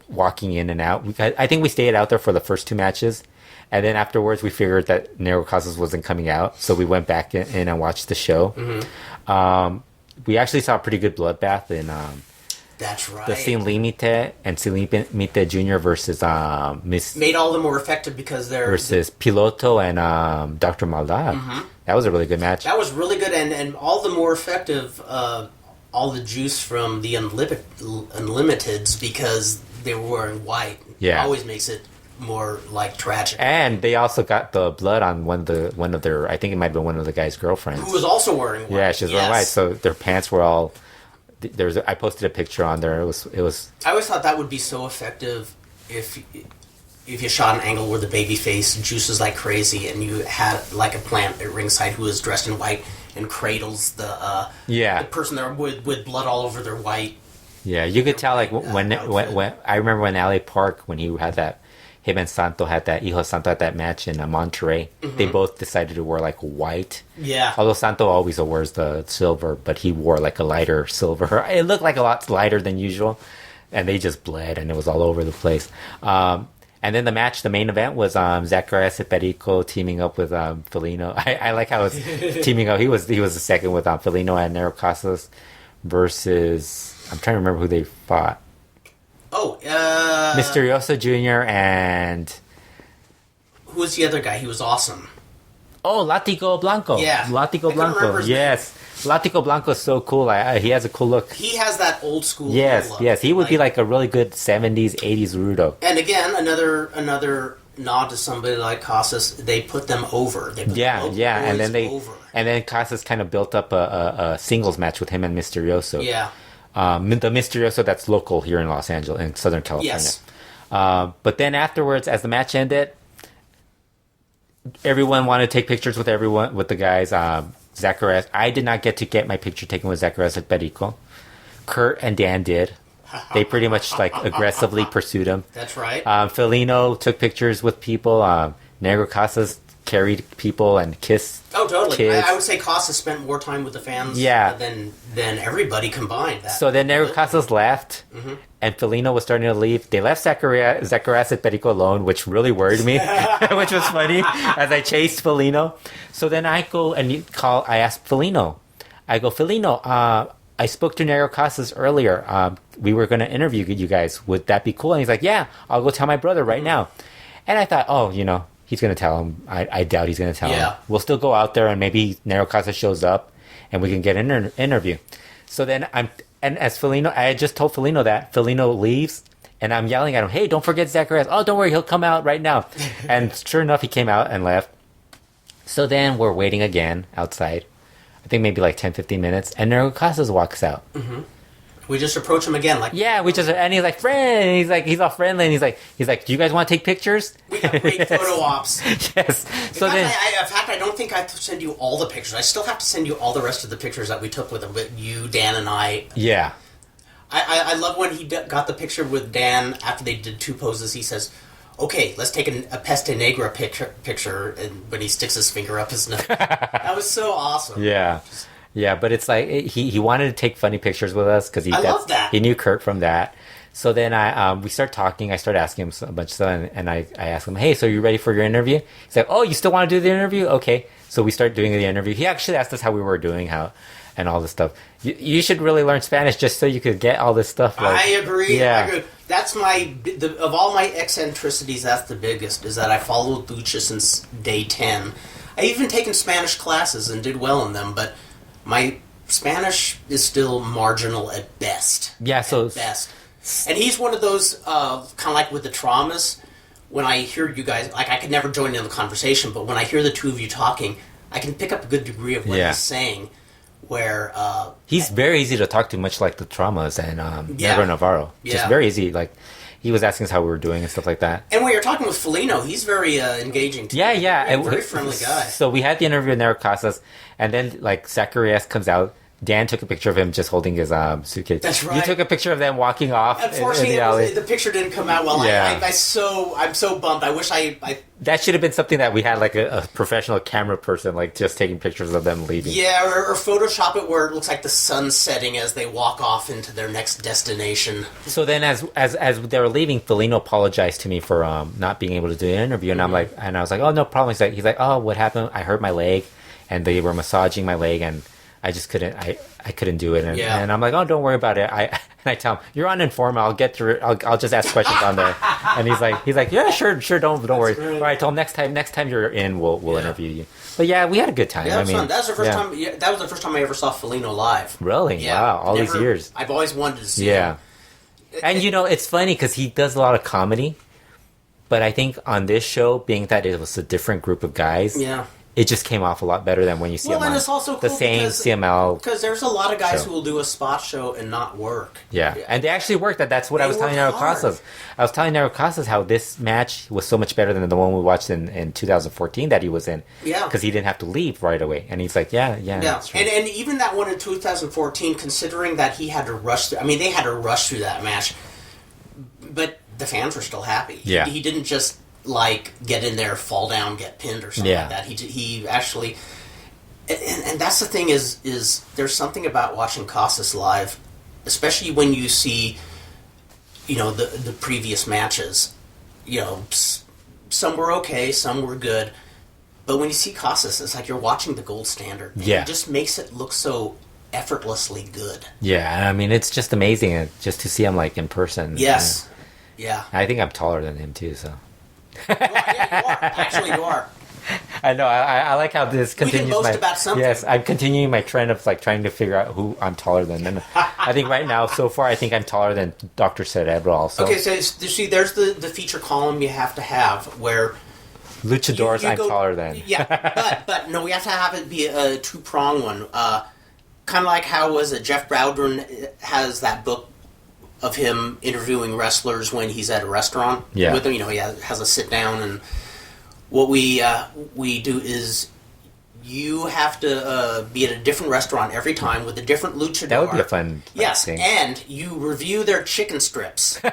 walking in and out. I think we stayed out there for the first 2 matches, and then afterwards we figured that Negro Casas wasn't coming out, so we went back in and watched the show. Mm-hmm. We actually saw a pretty good bloodbath in. That's right. The Sin Límite and Sin Límite Jr. versus made all the more effective because they're versus Piloto and Dr. Maldad. Mm-hmm. That was a really good match. That was really good, and all the more effective. All the juice from the Unlimiteds because they were wearing white. Yeah, always makes it more like tragic. And they also got the blood on one of their. I think it might have been one of the guy's girlfriends who was also wearing white. Yeah, she was wearing white, so their pants were all. I posted a picture on there. It was. I always thought that would be so effective if you shot an angle where the baby face juices like crazy, and you had like a plant at ringside who was dressed in white and cradles the person there with blood all over their white. Yeah, you could tell like when I remember when LA Park when he had that. Him and Santo had that Hijo Santo had that match in Monterrey. Mm-hmm. They both decided to wear like white. Yeah. Although Santo always wears the silver, but he wore like a lighter silver. It looked like a lot lighter than usual, and they just bled, and it was all over the place. And then the main event was Zacharias Perico teaming up with Felino. I like how it's teaming up. He was the second with Felino and Negro Casas versus I'm trying to remember who they fought. Misterioso Jr. and... Who was the other guy? He was awesome. Oh, Látigo Blanco. Yeah. Látigo Blanco. Yes. Látigo Blanco is so cool. He has a cool look. He has that old school look. Yes. He would be like a really good 70s, 80s Rudo. And again, another nod to somebody like Casas. They put them over. They put and then Casas kind of built up a singles match with him and Misterioso. Yeah. The Misterioso that's local here in Los Angeles, in Southern California. Yes. But then afterwards, as the match ended, everyone wanted to take pictures with the guys. Zacharias, I did not get to get my picture taken with Zacharias at Perico. Kurt and Dan did. They pretty much like aggressively pursued him. That's right. Felino took pictures with people. Negro Casas carried people and kissed. Oh, totally. Kids. I would say Casas spent more time with the fans than everybody combined. So then Negro Casas left, and Felino was starting to leave. They left Zacharias at Perico alone, which really worried me, which was funny, as I chased Felino. So then I go and I asked Felino. I go, Felino, I spoke to Negro Casas earlier. We were going to interview you guys. Would that be cool? And he's like, yeah, I'll go tell my brother right now. And I thought, he's going to tell him. I doubt he's going to tell him. We'll still go out there, and maybe Negro Casas shows up, and we can get an interview. So then as Felino, I had just told Felino that. Felino leaves, and I'm yelling at him, hey, don't forget Zacharias. Oh, don't worry, he'll come out right now. And sure enough, he came out and left. So then we're waiting again outside. I think maybe like 10, 15 minutes, and Negro Casas walks out. Mm-hmm. We just approach him again, and he's like, friend, and he's all friendly, and he's like, do you guys want to take pictures? We have great photo ops. Yes. In fact, I don't think I have to send you all the pictures. I still have to send you all the rest of the pictures that we took with him, with you, Dan, and I. Yeah. I love when he got the picture with Dan after they did 2 poses. He says, okay, let's take a Peste Negra picture, and when he sticks his finger up his nose. That was so awesome. Yeah. Yeah, but it's like he wanted to take funny pictures with us because love that. He knew Kurt from that. So then we start talking. I start asking him a bunch of stuff, and I asked him, hey, so you ready for your interview? He's like, oh, you still want to do the interview? Okay. So we start doing the interview. He actually asked us how we were doing, and all this stuff. You should really learn Spanish just so you could get all this stuff. I agree. Yeah. I agree. That's of all my eccentricities, that's the biggest, is that I followed lucha since day 10. I've even taken Spanish classes and did well in them, but my Spanish is still marginal at best. Yeah, so... At best. And he's one of those, kind of like with the traumas, when I hear you guys, like I could never join in the conversation, but when I hear the two of you talking, I can pick up a good degree of what he's saying, where... he's very easy to talk to, much like the traumas and Negro Navarro. Just very easy, like... He was asking us how we were doing and stuff like that. And when you're talking with Felino, he's very engaging too. Yeah. Very friendly guy. So we had the interview with Negro Casas, and then like Zacharias comes out. Dan took a picture of him just holding his suitcase. That's right. You took a picture of them walking off. Unfortunately, in the alley. the picture didn't come out well. Yeah. I'm so bummed. I wish I That should have been something that we had like a professional camera person like just taking pictures of them leaving. Yeah, or Photoshop it where it looks like the sun's setting as they walk off into their next destination. So then, as they were leaving, Felino apologized to me for not being able to do an interview, and I was like, oh, no problem. He's like, oh, what happened? I hurt my leg, and they were massaging my leg, and I just couldn't. I couldn't do it, and I'm like, oh, don't worry about it. I tell him, you're on Informa. I'll get through it. I'll just ask questions on there. And he's like, yeah, sure, don't worry. Great. All right, I told him next time you're in, we'll interview you. But yeah, we had a good time. Yeah, fun. That was the first time. Yeah, that was the first time I ever saw Felino live. Really? Yeah, wow, all these years. I've always wanted to see Yeah. him. And it's funny because he does a lot of comedy, but I think on this show, being that it was a different group of guys, Yeah. it just came off a lot better than when you see him and on it's also the cool same because- CML. Because there's a lot of guys show. who will do a spot show and not work. Yeah, and they actually worked. That's what They I was telling work Negro hard. Casas. I was telling Negro Casas how this match was so much better than the one we watched in 2014 that he was in. Yeah. Because he didn't have to leave right away. And he's like, yeah. Yeah, that's true. and even that one in 2014, considering that he had to rush through, I mean, they had to rush through that match, but the fans were still happy. Yeah. He didn't just, like, get in there, fall down, get pinned or something like that. He actually... And that's the thing is there's something about watching Casas live, especially when you see, the previous matches. Some were okay, some were good. But when you see Casas, it's like you're watching the gold standard. And Yeah. It just makes it look so effortlessly good. Yeah, I mean, it's just amazing just to see him, like, in person. Yes. Yeah. I think I'm taller than him, too, so... You are. Actually, you are. I know. I like how this continues. boast about something. Yes, I'm continuing my trend of like trying to figure out who I'm taller than. And I think right now, so far, I think I'm taller than Dr. Cerebro. Also, Okay, so you see, there's the feature column you have to have where luchadors, you I'm go- taller than. Yeah, but no, we have to have it be a two-prong one. Kind of like how was it Jeff Browdern has that book of him interviewing wrestlers when he's at a restaurant Yeah. with them. He has a sit down, and what we do is you have to be at a different restaurant every time with a different luchador. That would be a fun Yes, thing. and you review their chicken strips. The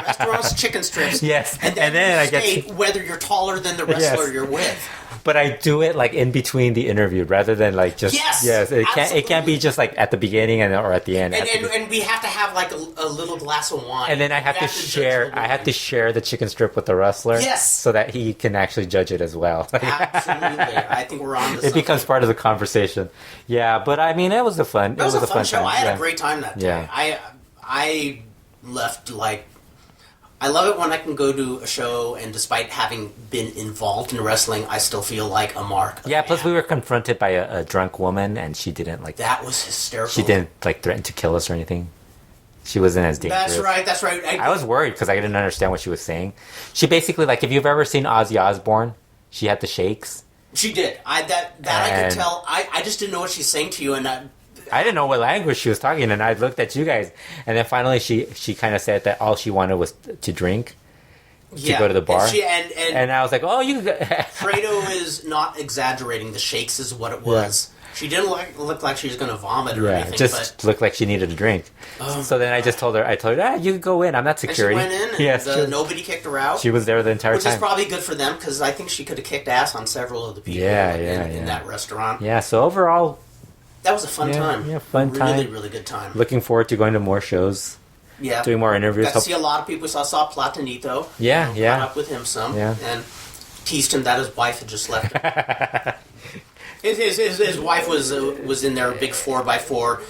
restaurant's chicken strips. Yes, and then I you get state whether you're taller than the wrestler you're with. But I do it like in between the interview rather than like just Yes, It can't be just like at the beginning or at the end. And we have to have like a little glass of wine. And then I have to share. I have to share the chicken strip with the wrestler. Yes. So that he can actually judge it as well. Absolutely, I think we're on to It something. becomes part of the conversation. Yeah, but I mean, it was a fun. It was a fun show. time. I had Yeah. a great time that day. Yeah. I left like. I love it when I can go to a show and despite having been involved in wrestling, I still feel like a mark. Yeah. Plus, we were confronted by a drunk woman, and she didn't like. That was hysterical. She didn't like threaten to kill us or anything. She wasn't as dangerous. That's right. I was worried because I didn't understand what she was saying. She basically, like, if you've ever seen Ozzy Osbourne, she had the shakes. She did. I could tell. I just didn't know what she's saying to you, and I didn't know what language she was talking, and I looked at you guys, and then finally she kind of said that all she wanted was to drink, to go to the bar, and I was like, oh, you. Fredo is not exaggerating. The shakes is what it was. Yeah. She didn't look like she was going to vomit or anything. It just looked like she needed a drink. So then I told her, you can go in. I'm not security. And she went in, and yes, nobody kicked her out. She was there the entire time. Which is probably good for them, because I think she could have kicked ass on several of the people in that restaurant. Yeah, so overall... That was a fun time. Yeah, fun time. Really, really good time. Looking forward to going to more shows. Yeah. Doing more interviews. Got to see a lot of people. I saw Platanito. Yeah, Caught up with him some. Yeah. And teased him that his wife had just left him. His wife was in there, a big 4x4,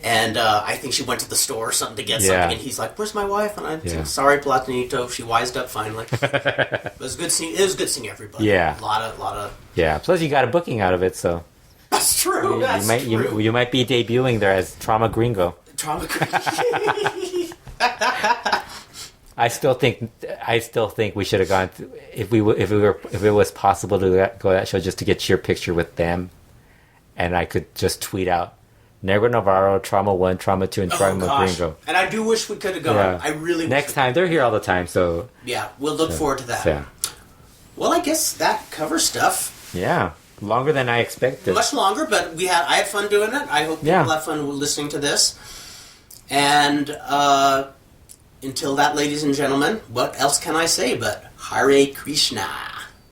and I think she went to the store or something to get something, and he's like, "Where's my wife?" And I said, "Sorry, Platanito." She wised up finally. It was good seeing. It was good seeing everybody. Yeah. A lot of. Yeah. Plus, you got a booking out of it, so. That's true. You might be debuting there as Trauma Gringo. Trauma. I still think we should have gone if it was possible to go to that show just to get your picture with them, and I could just tweet out Negro Navarro, Trauma 1, Trauma 2, and Trauma Gringo. And I do wish we could have gone. Yeah. I really wish next time they're here all the time, so yeah, we'll look forward to that. Yeah. Well, I guess that covers stuff. Yeah. Longer than I expected. Much longer, but I had fun doing it. I hope people have fun listening to this. And until that, ladies and gentlemen, what else can I say but Hare Krishna?